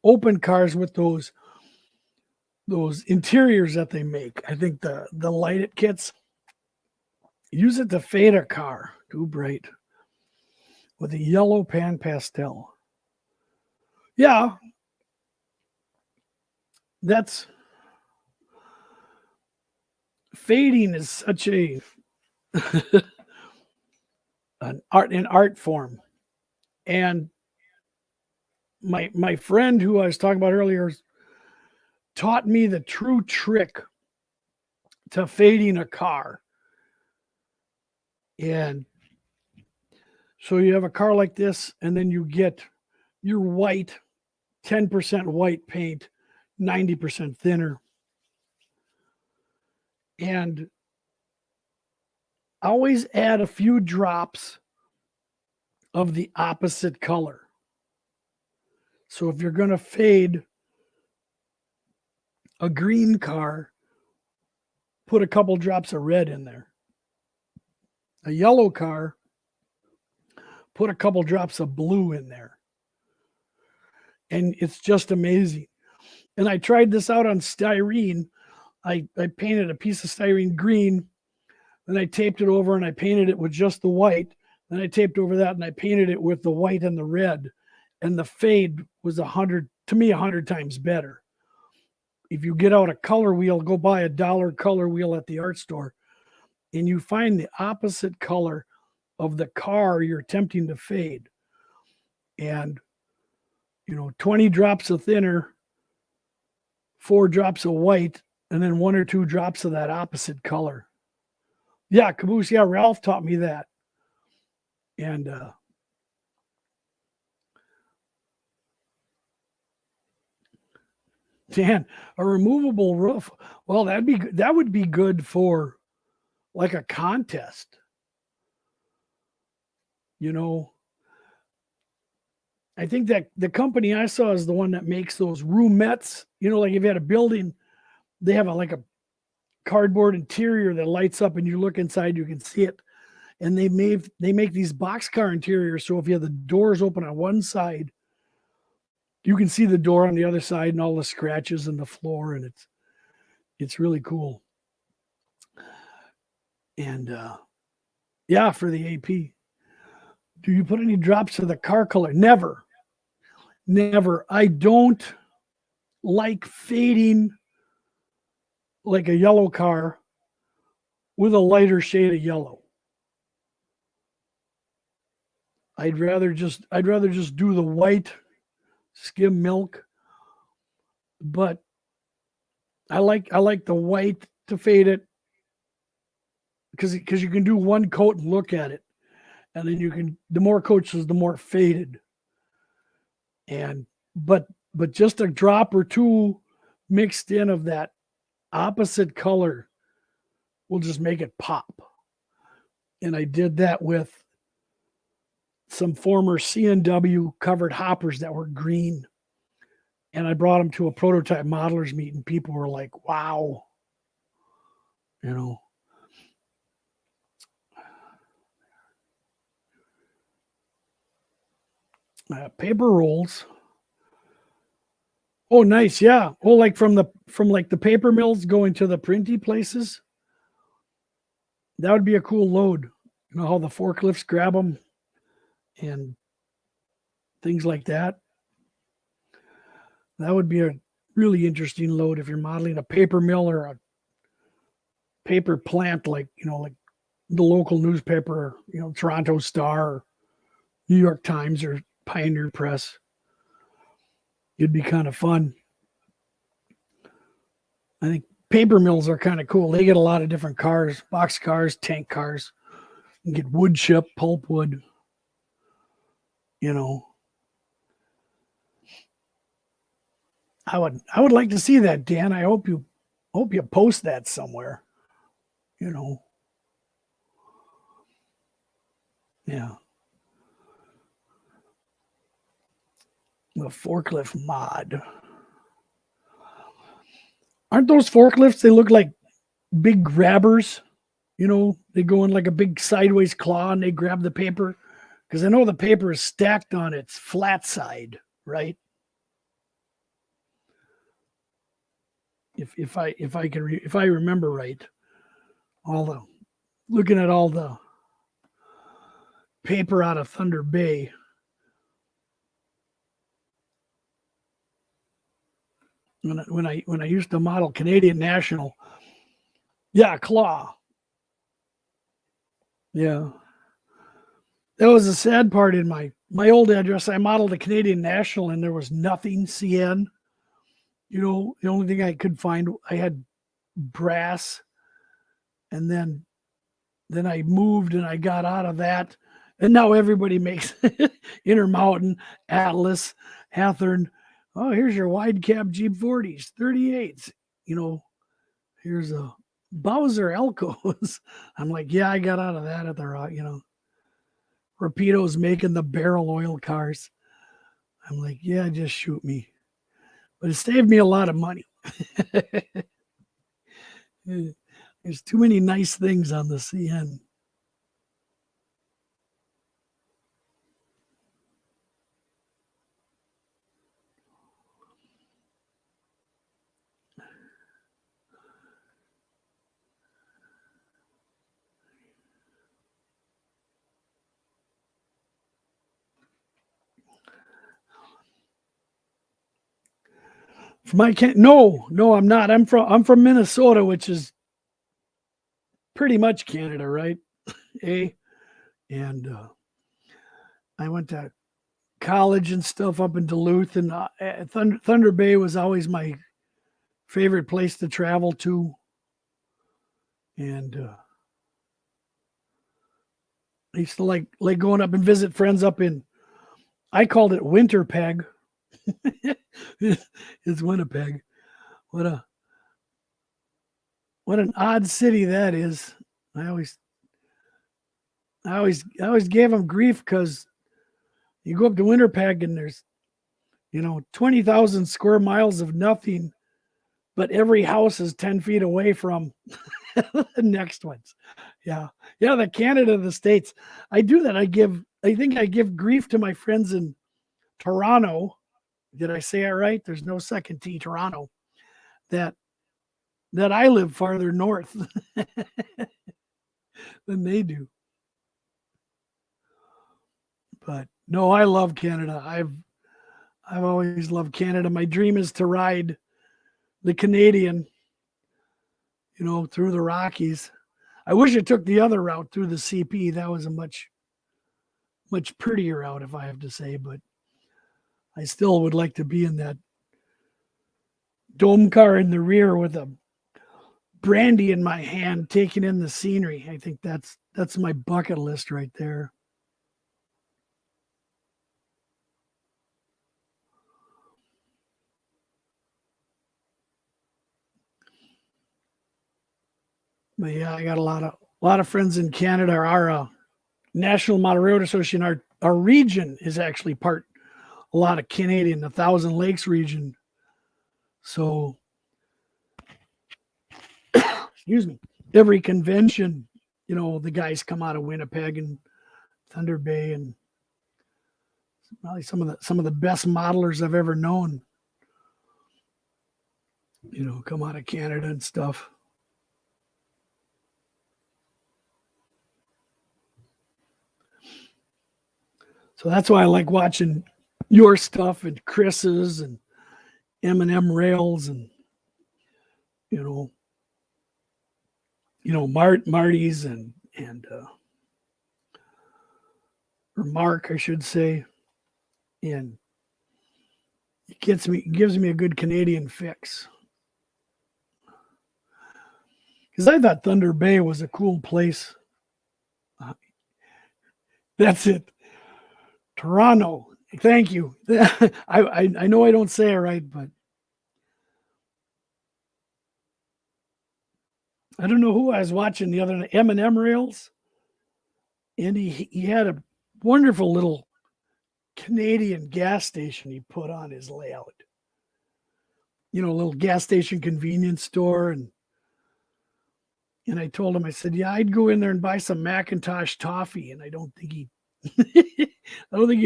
open cars with those interiors that they make. I think the light it kits, use it to fade a car too bright with a yellow pan pastel. Yeah, that's fading is such a an art form. And my friend who I was talking about earlier taught me the true trick to fading a car. And so you have a car like this, and then you get your white, 10% white paint, 90% thinner. And always add a few drops of the opposite color. So if you're going to fade a green car, put a couple drops of red in there. A yellow car, put a couple drops of blue in there. And it's just amazing. And I tried this out on styrene. I painted a piece of styrene green, then I taped it over and I painted it with just the white. Then I taped over that and I painted it with the white and the red. And the fade was 100 times better. If you get out a color wheel, go buy $1 color wheel at the art store, and you find the opposite color of the car you're attempting to fade. And, 20 drops of thinner, 4 drops of white, and then 1 or 2 drops of that opposite color. Yeah, Caboose. Yeah, Ralph taught me that. And Dan, a removable roof. Well, that would be good for like a contest. I think that the company I saw is the one that makes those roomettes. Like if you had a building, they have like a cardboard interior that lights up and you look inside, you can see it. And they make these boxcar interiors. So if you have the doors open on one side, you can see the door on the other side and all the scratches in the floor. And it's really cool. And yeah, for the AP. Do you put any drops of the car color? Never. I don't like fading like a yellow car with a lighter shade of yellow. I'd rather just do the white skim milk, but I like the white to fade it because you can do one coat and look at it, and then the more coats the more faded. And but just a drop or two mixed in of that opposite color will just make it pop. And I did that with some former C&W covered hoppers that were green. And I brought them to a prototype modelers meet, and people were like, wow. Paper rolls. Oh, nice. Yeah. Oh, like from like the paper mills going to the printy places. That would be a cool load. You know how the forklifts grab them and things like that. That would be a really interesting load if you're modeling a paper mill or a paper plant, like, like the local newspaper, Toronto Star, or New York Times, or Pioneer Press. It'd be kind of fun. I think paper mills are kind of cool. They get a lot of different cars, box cars, tank cars. You get wood chip, pulpwood. I would like to see that, Dan. I hope you post that somewhere. Yeah. The forklift mod. Aren't those forklifts? They look like big grabbers. They go in like a big sideways claw and they grab the paper. Because I know the paper is stacked on its flat side, right? If I remember right, looking at all the paper out of Thunder Bay. When I used to model Canadian National, yeah, claw. Yeah. That was a sad part in my old address. I modeled a Canadian National and there was nothing CN. The only thing I could find, I had brass, and then I moved and I got out of that. And now everybody makes Intermountain, Atlas, Hathorn. Oh, here's your wide cab Jeep 40s, 38s. Here's a Bowser Elcos. I'm like, yeah, I got out of that at the Rapido's making the barrel oil cars. I'm like, yeah, just shoot me. But it saved me a lot of money. There's too many nice things on the CN. No, I'm not. I'm from Minnesota, which is pretty much Canada, right? And I went to college and stuff up in Duluth, and Thunder Bay was always my favorite place to travel to. And I used to like going up and visit friends up in, I called it Winterpeg. It's Winnipeg. What an odd city that is. I always gave them grief because you go up to Winterpeg and there's 20,000 square miles of nothing, but every house is 10 feet away from the next ones. Yeah, the Canada, the States. I do that. I think I give grief to my friends in Toronto. Did I say it right? There's no second T, Toronto. That I live farther north than they do. But no, I love Canada. I've always loved Canada. My dream is to ride the Canadian, through the Rockies. I wish it took the other route through the CP. That was a much prettier route, if I have to say, but I still would like to be in that dome car in the rear with a brandy in my hand, taking in the scenery. I think that's my bucket list right there. But yeah, I got a lot of friends in Canada. Our National Model Railroad Association, our region is actually a lot of Canadian, the Thousand Lakes region. So, excuse me, every convention, the guys come out of Winnipeg and Thunder Bay, and probably some of the best modelers I've ever known. come out of Canada and stuff. So that's why I like watching your stuff and Chris's and M&M Rails and you know Marty's and or Mark, I should say, and it gives me a good Canadian fix. Because I thought Thunder Bay was a cool place. That's it. Toronto. Thank you. I know I don't say it right, but I don't know who I was watching the other night. M&M Rails, and he had a wonderful little Canadian gas station he put on his layout. A little gas station convenience store, and I told him, I said, yeah, I'd go in there and buy some Macintosh toffee, and I don't think he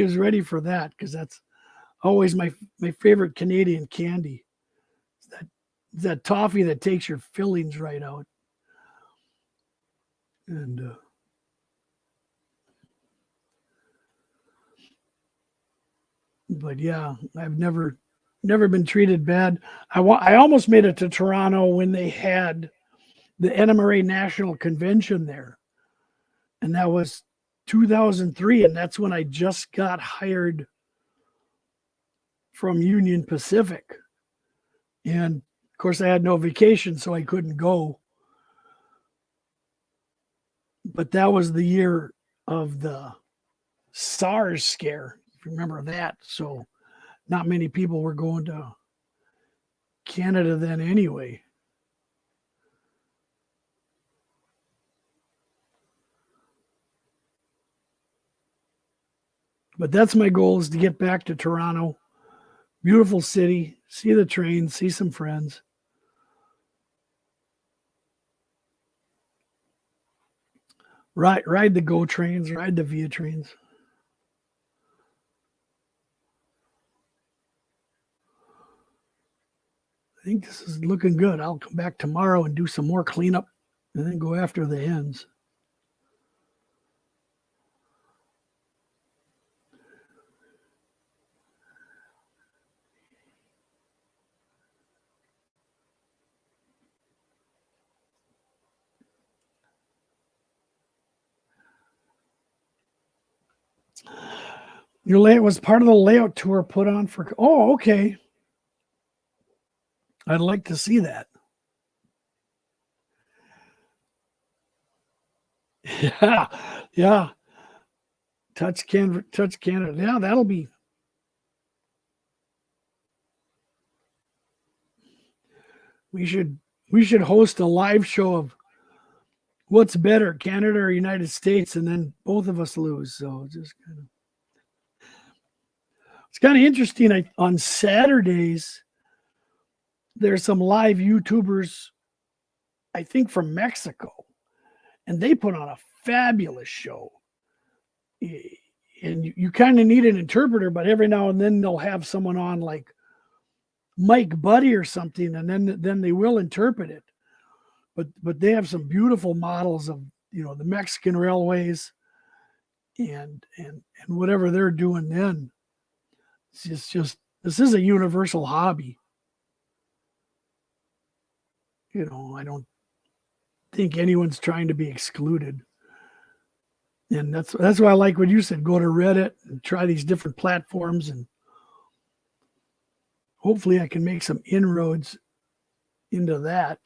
was ready for that, because that's always my favorite Canadian candy. That toffee that takes your fillings right out. And but yeah, I've never been treated bad. I almost made it to Toronto when they had the NMRA National Convention there, and that was 2003, and that's when I just got hired from Union Pacific, and of course I had no vacation, so I couldn't go. But that was the year of the SARS scare, if you remember that. So not many people were going to Canada then anyway. But that's my goal, is to get back to Toronto. Beautiful city, see the trains, see some friends. Ride the GO trains, ride the Via trains. I think this is looking good. I'll come back tomorrow and do some more cleanup and then go after the hens. Your layout was part of the layout tour put on for. Oh, okay. I'd like to see that. Yeah, yeah. Touch Canada. Yeah, that'll be. We should host a live show of what's better, Canada or United States, and then both of us lose. So just kind of. It's kind of interesting. On Saturdays, there's some live YouTubers, I think from Mexico, and they put on a fabulous show. And you kind of need an interpreter, but every now and then they'll have someone on like Mike Buddy or something, and then they will interpret it. But they have some beautiful models of the Mexican railways and whatever they're doing then. It's just this is a universal hobby. I don't think anyone's trying to be excluded. And that's why I like what you said. Go to Reddit and try these different platforms, and hopefully I can make some inroads into that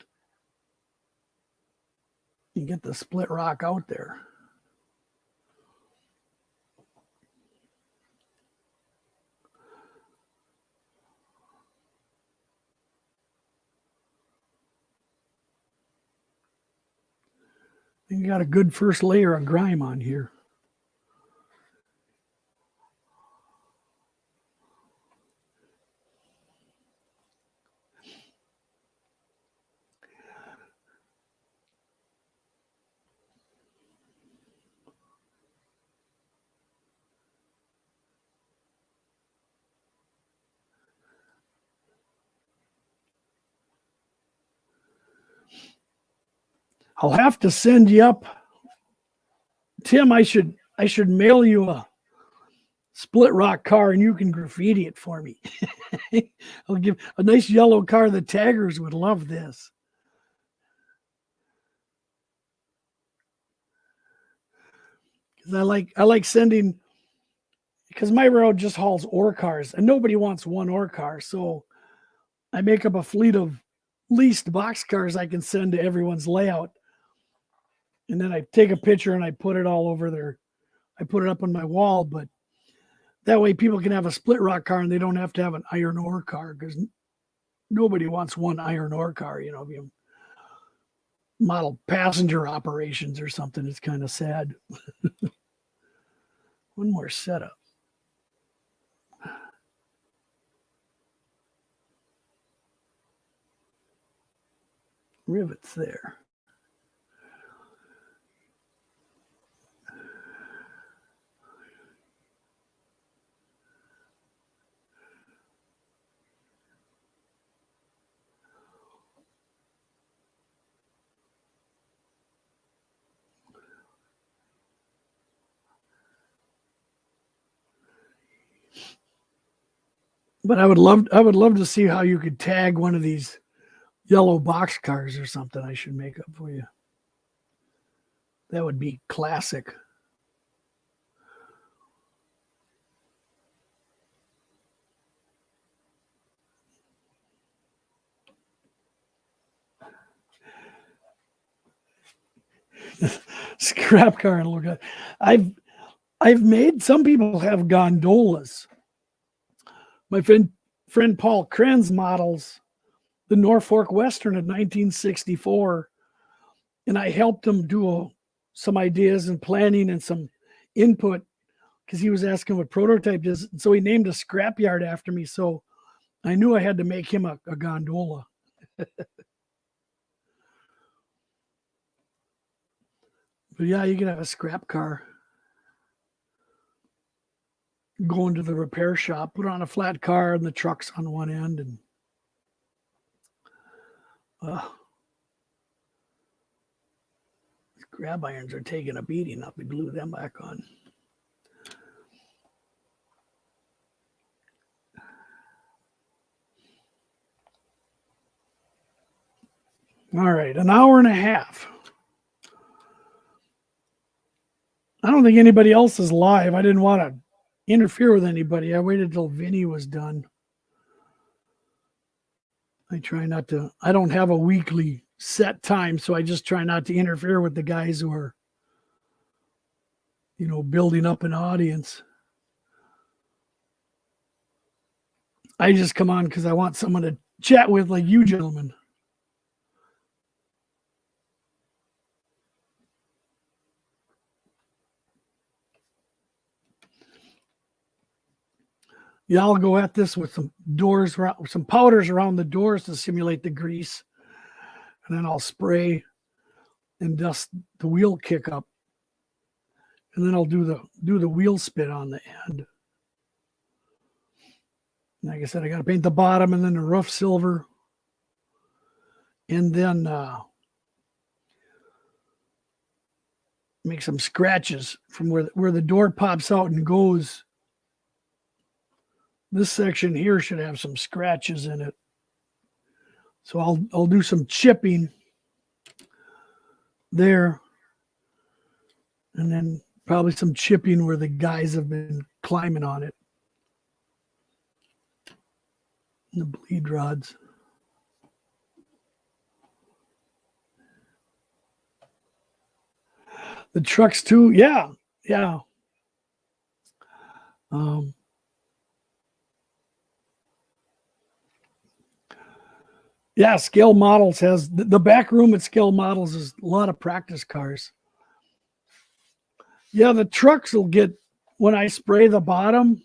and get the Splitrock out there. I think you got a good first layer of grime on here. I'll have to send you up. Tim, I should mail you a Splitrock car and you can graffiti it for me. I'll give a nice yellow car. The taggers would love this. Because I like sending, because my road just hauls ore cars and nobody wants one ore car. So I make up a fleet of leased box cars I can send to everyone's layout. And then I take a picture and I put it all over there. I put it up on my wall, but that way people can have a Splitrock car and they don't have to have an iron ore car, because nobody wants one iron ore car. You know, if you model passenger operations or something, it's kind of sad. One more setup. Rivets there. But I would love to see how you could tag one of these yellow box cars or something. I should make up for you. That would be classic. Scrap car and look at. I've made, some people have gondolas. My friend Paul Krenz models the Norfolk Western in 1964, and I helped him do some ideas and planning and some input, because he was asking what prototype is. And so he named a scrapyard after me. So I knew I had to make him a gondola. But yeah, you can have a scrap car. Go into the repair shop, put on a flat car, and the truck's on one end, and grab irons are taking a beating. I'll glue them back on. All right, an hour and a half. I don't think anybody else is live. I didn't want to interfere with anybody. I waited till Vinny was done. I try not to. I don't have a weekly set time, so I just try not to interfere with the guys who are, building up an audience. I just come on because I want someone to chat with, like you gentlemen. Yeah, I'll go at this with some doors, some powders around the doors to simulate the grease. And then I'll spray and dust the wheel kick up. And then I'll do the wheel spit on the end. Like I said, I got to paint the bottom and then the roof silver. And then make some scratches from where the door pops out and goes. This section here should have some scratches in it. So I'll do some chipping there. And then probably some chipping where the guys have been climbing on it. The bleed rods. The trucks too. Yeah. Yeah, Scale Models has the back room at Scale Models is a lot of practice cars. Yeah, the trucks will get, when I spray the bottom,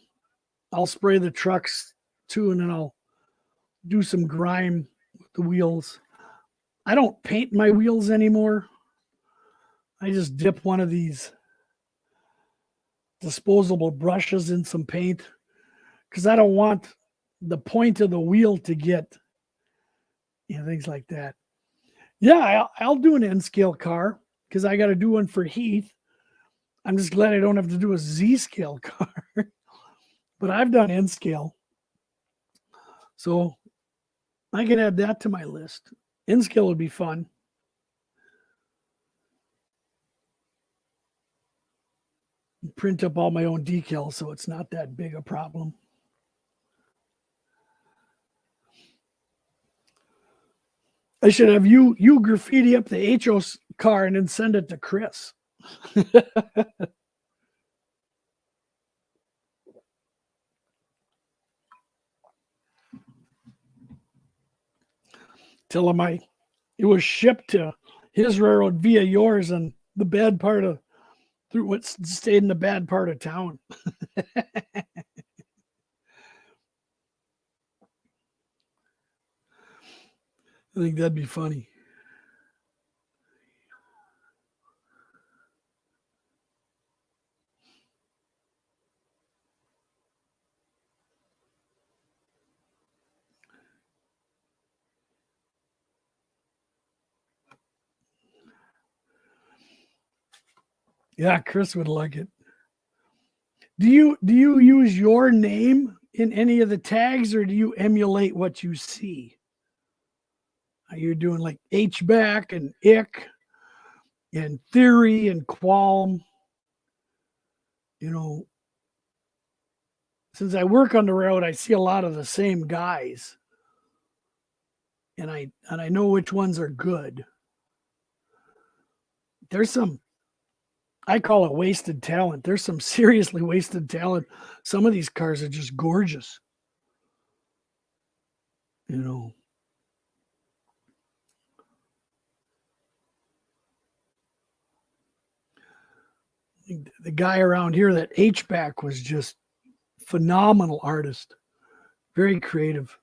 I'll spray the trucks too, and then I'll do some grime with the wheels. I don't paint my wheels anymore. I just dip one of these disposable brushes in some paint, because I don't want the point of the wheel to get, things like that. Yeah, I'll do an N scale car because I got to do one for Heath. I'm just glad I don't have to do a Z scale car, but I've done N scale. So I can add that to my list. N scale would be fun. Print up all my own decals so it's not that big a problem. I should have you graffiti up the HO's car and then send it to Chris. Tell him it was shipped to his railroad via yours and the bad part of through what stayed in the bad part of town. I think that'd be funny. Yeah, Chris would like it. Do you use your name in any of the tags or do you emulate what you see? Are you doing like H-back and ick and theory and qualm? You know, since I work on the road, I see a lot of the same guys. And I know which ones are good. There's some, I call it wasted talent. There's some seriously wasted talent. Some of these cars are just gorgeous. You know. The guy around here, that H-back, was just phenomenal artist. Very creative.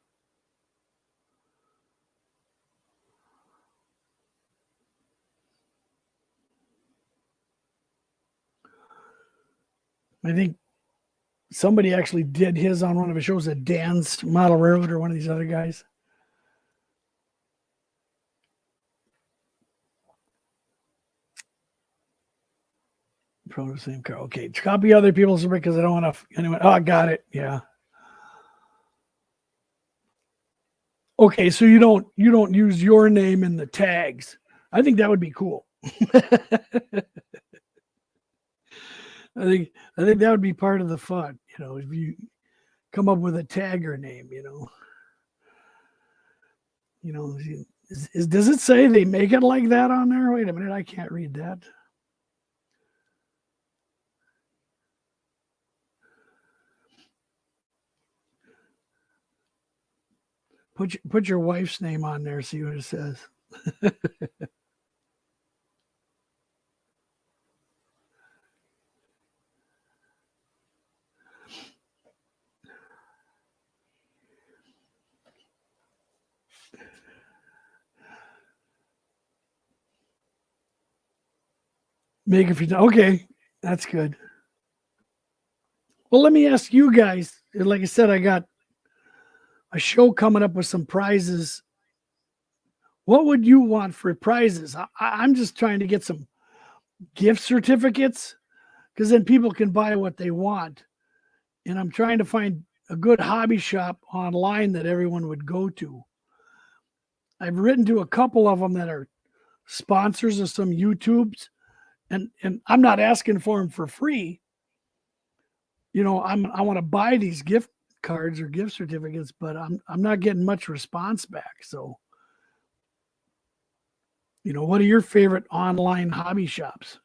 I think somebody actually did his on one of his shows at Dan's Model Railroad or one of these other guys. Probably the same car. Okay, copy other people's because I don't want to. Anyway, oh, I got it. Yeah. Okay, so you don't use your name in the tags. I think that would be cool. I think that would be part of the fun. You know, if you come up with a tagger name, does it say they make it like that on there? Wait a minute, I can't read that. Put your wife's name on there, see what it says. Make it for okay, that's good. Well, let me ask you guys. Like I said, I got a show coming up with some prizes. What would you want for prizes? I'm just trying to get some gift certificates because then people can buy what they want. And I'm trying to find a good hobby shop online that everyone would go to. I've written to a couple of them that are sponsors of some YouTubes, and I'm not asking for them for free. I want to buy these gift cards or gift certificates, but I'm not getting much response back. So, what are your favorite online hobby shops?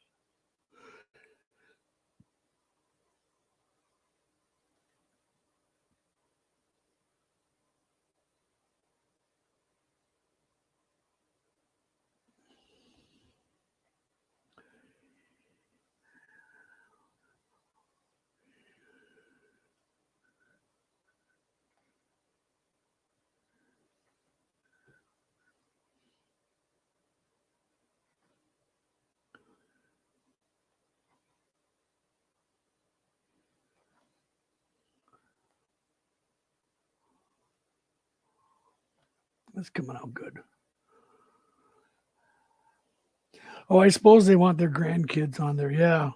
That's coming out good. Oh, I suppose they want their grandkids on there. Yeah.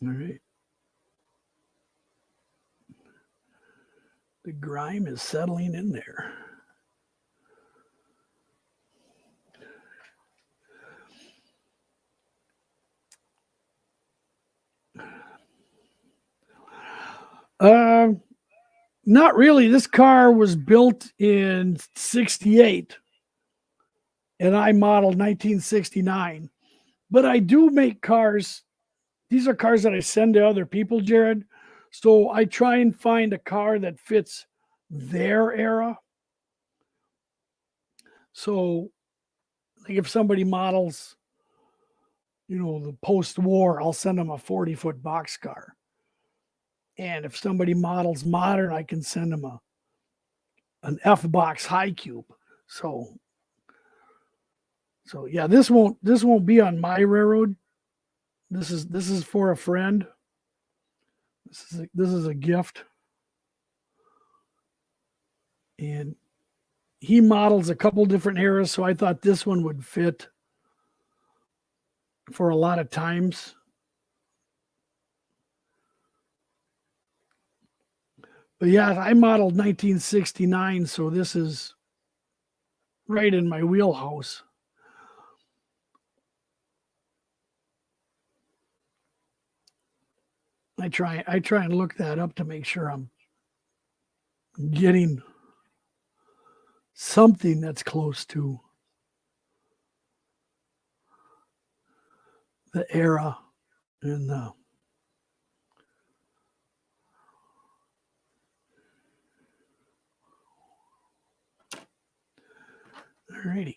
All right. The grime is settling in there. Not really. This car was built in 68 and I modeled 1969. But I do make cars. These are cars that I send to other people, Jared. So I try and find a car that fits their era. So, like if somebody models, the post-war, I'll send them a 40-foot boxcar. And if somebody models modern, I can send them an F box high cube. So yeah, this won't be on my railroad. This is for a friend. This is a gift. And he models a couple different eras, so I thought this one would fit for a lot of times. But yeah, I modeled 1969, so this is right in my wheelhouse. I try and look that up to make sure I'm getting something that's close to the era and the alrighty.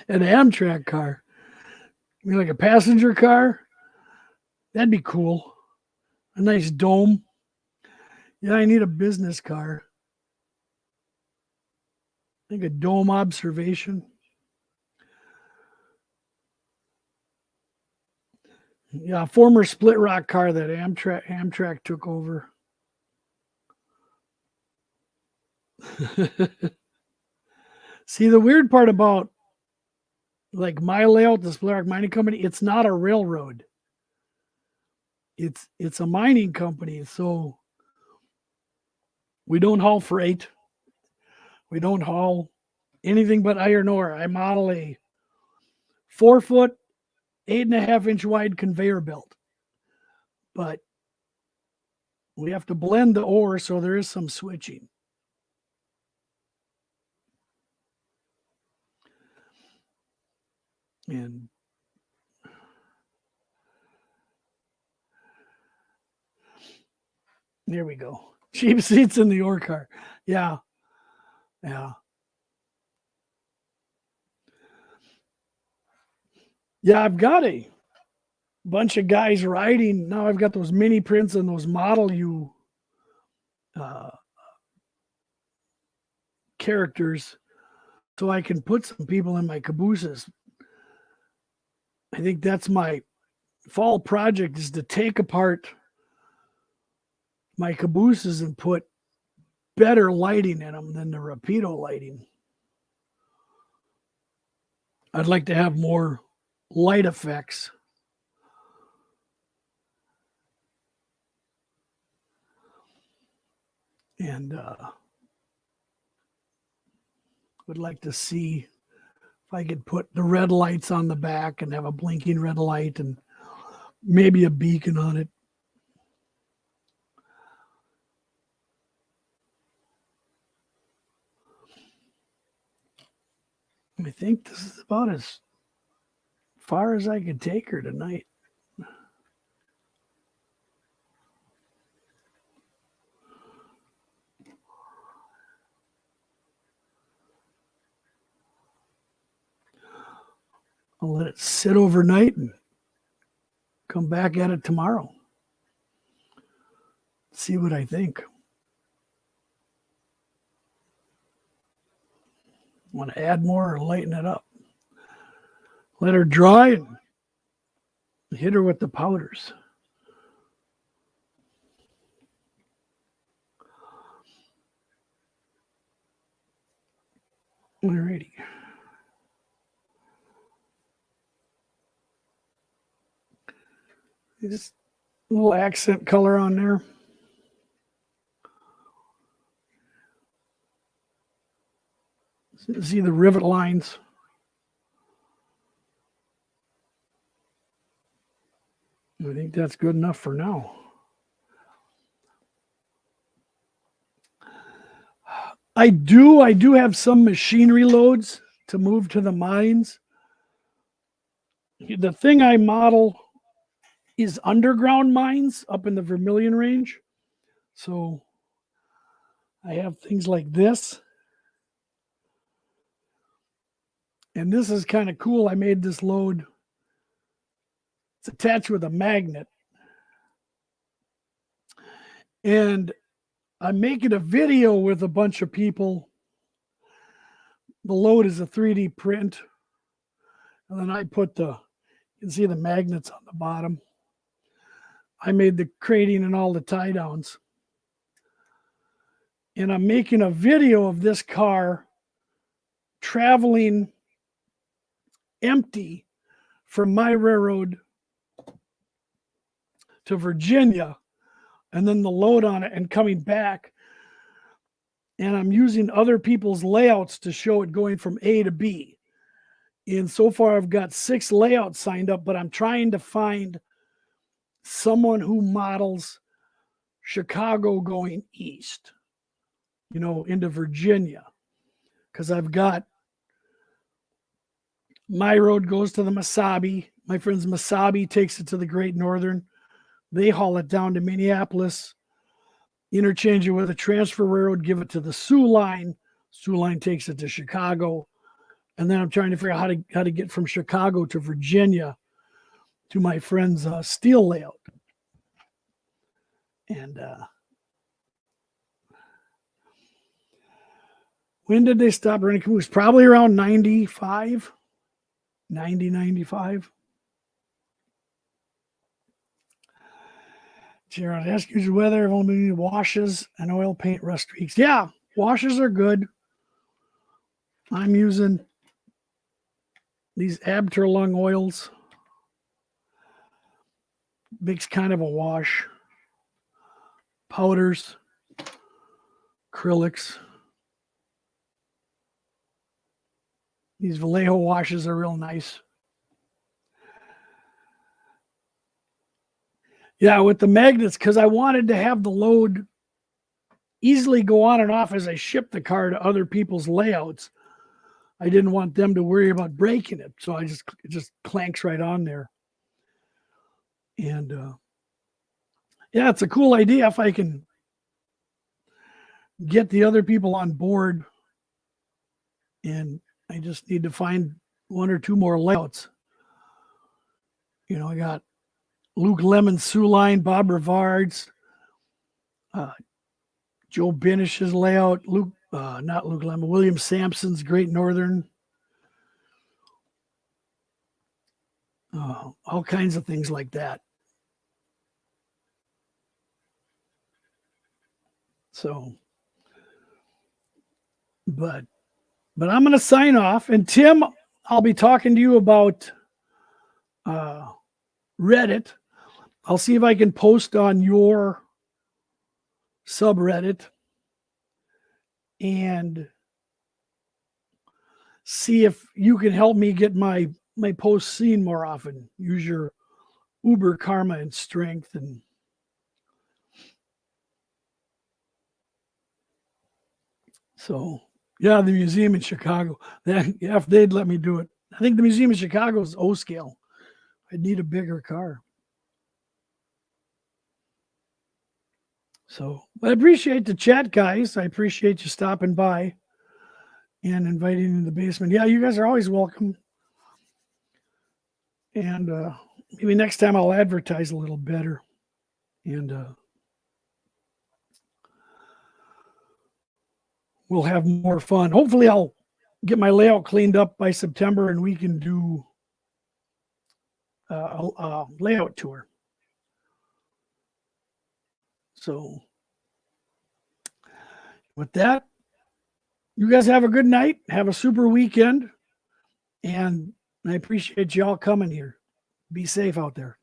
An Amtrak car. I mean, like a passenger car? That'd be cool. A nice dome. Yeah, I need a business car. I think a dome observation. Yeah, former Splitrock car that Amtrak took over. See, the weird part about like my layout, the Splitrock Mining Company, it's not a railroad. It's a mining company, so we don't haul freight. We don't haul anything but iron ore. I model a 4-foot, 8.5-inch wide conveyor belt, but we have to blend the ore, so there is some switching. And there we go. Cheap seats in the ore car. Yeah. Yeah. Yeah, I've got a bunch of guys riding. Now I've got those mini prints and those Model U characters, so I can put some people in my cabooses. I think that's my fall project, is to take apart my cabooses and put better lighting in them than the Rapido lighting. I'd like to have more light effects. And would like to see if I could put the red lights on the back and have a blinking red light and maybe a beacon on it. I think this is about as far as I could take her tonight. I'll let it sit overnight and come back at it tomorrow. See what I think. Want to add more or lighten it up? Let her dry and hit her with the powders. Alrighty. Just a little accent color on there. See the rivet lines. I think that's good enough for now. I do have some machinery loads to move to the mines. The thing I model is underground mines up in the Vermilion Range. So I have things like this. And this is kind of cool. I made this load. It's attached with a magnet. And I'm making a video with a bunch of people. The load is a 3D print. And then I put you can see the magnets on the bottom. I made the crating and all the tie downs. And I'm making a video of this car traveling empty from my railroad to Virginia, and then the load on it and coming back. And I'm using other people's layouts to show it going from A to B. And so far I've got 6 layouts signed up, but I'm trying to find someone who models Chicago going east, into Virginia. Because I've got my road goes to the Mesabi. My friends Mesabi takes it to the Great Northern. They haul it down to Minneapolis, interchange it with a transfer railroad, give it to the Sioux Line. Sioux Line takes it to Chicago. And then I'm trying to figure out how to get from Chicago to Virginia to my friend's steel layout. And when did they stop running caboose? Probably around 95. Jared, ask you the weather. I've only needed washes and oil paint rust streaks. Yeah, washes are good. I'm using these Abterlung oils. Makes kind of a wash. Powders, acrylics. These Vallejo washes are real nice. Yeah, with the magnets, because I wanted to have the load easily go on and off as I ship the car to other people's layouts. I didn't want them to worry about breaking it, so it just clanks right on there. And yeah, it's a cool idea if I can get the other people on board. And I just need to find 1 or 2 more layouts. I got Luke Lemon's Sioux Line, Bob Rivard's, Joe Binish's layout, not Luke Lemon, William Sampson's Great Northern. All kinds of things like that. So, but I'm going to sign off. And Tim, I'll be talking to you about Reddit. I'll see if I can post on your subreddit and see if you can help me get my posts seen more often. Use your Uber karma and strength. And so, yeah, the museum in Chicago, if they'd let me do it. I think the museum in Chicago is O scale. I'd need a bigger car. So I appreciate the chat, guys. I appreciate you stopping by and inviting in the basement. Yeah, you guys are always welcome. And maybe next time I'll advertise a little better. And we'll have more fun. Hopefully I'll get my layout cleaned up by September and we can do a layout tour. So with that, you guys have a good night. Have a super weekend. And I appreciate y'all coming here. Be safe out there.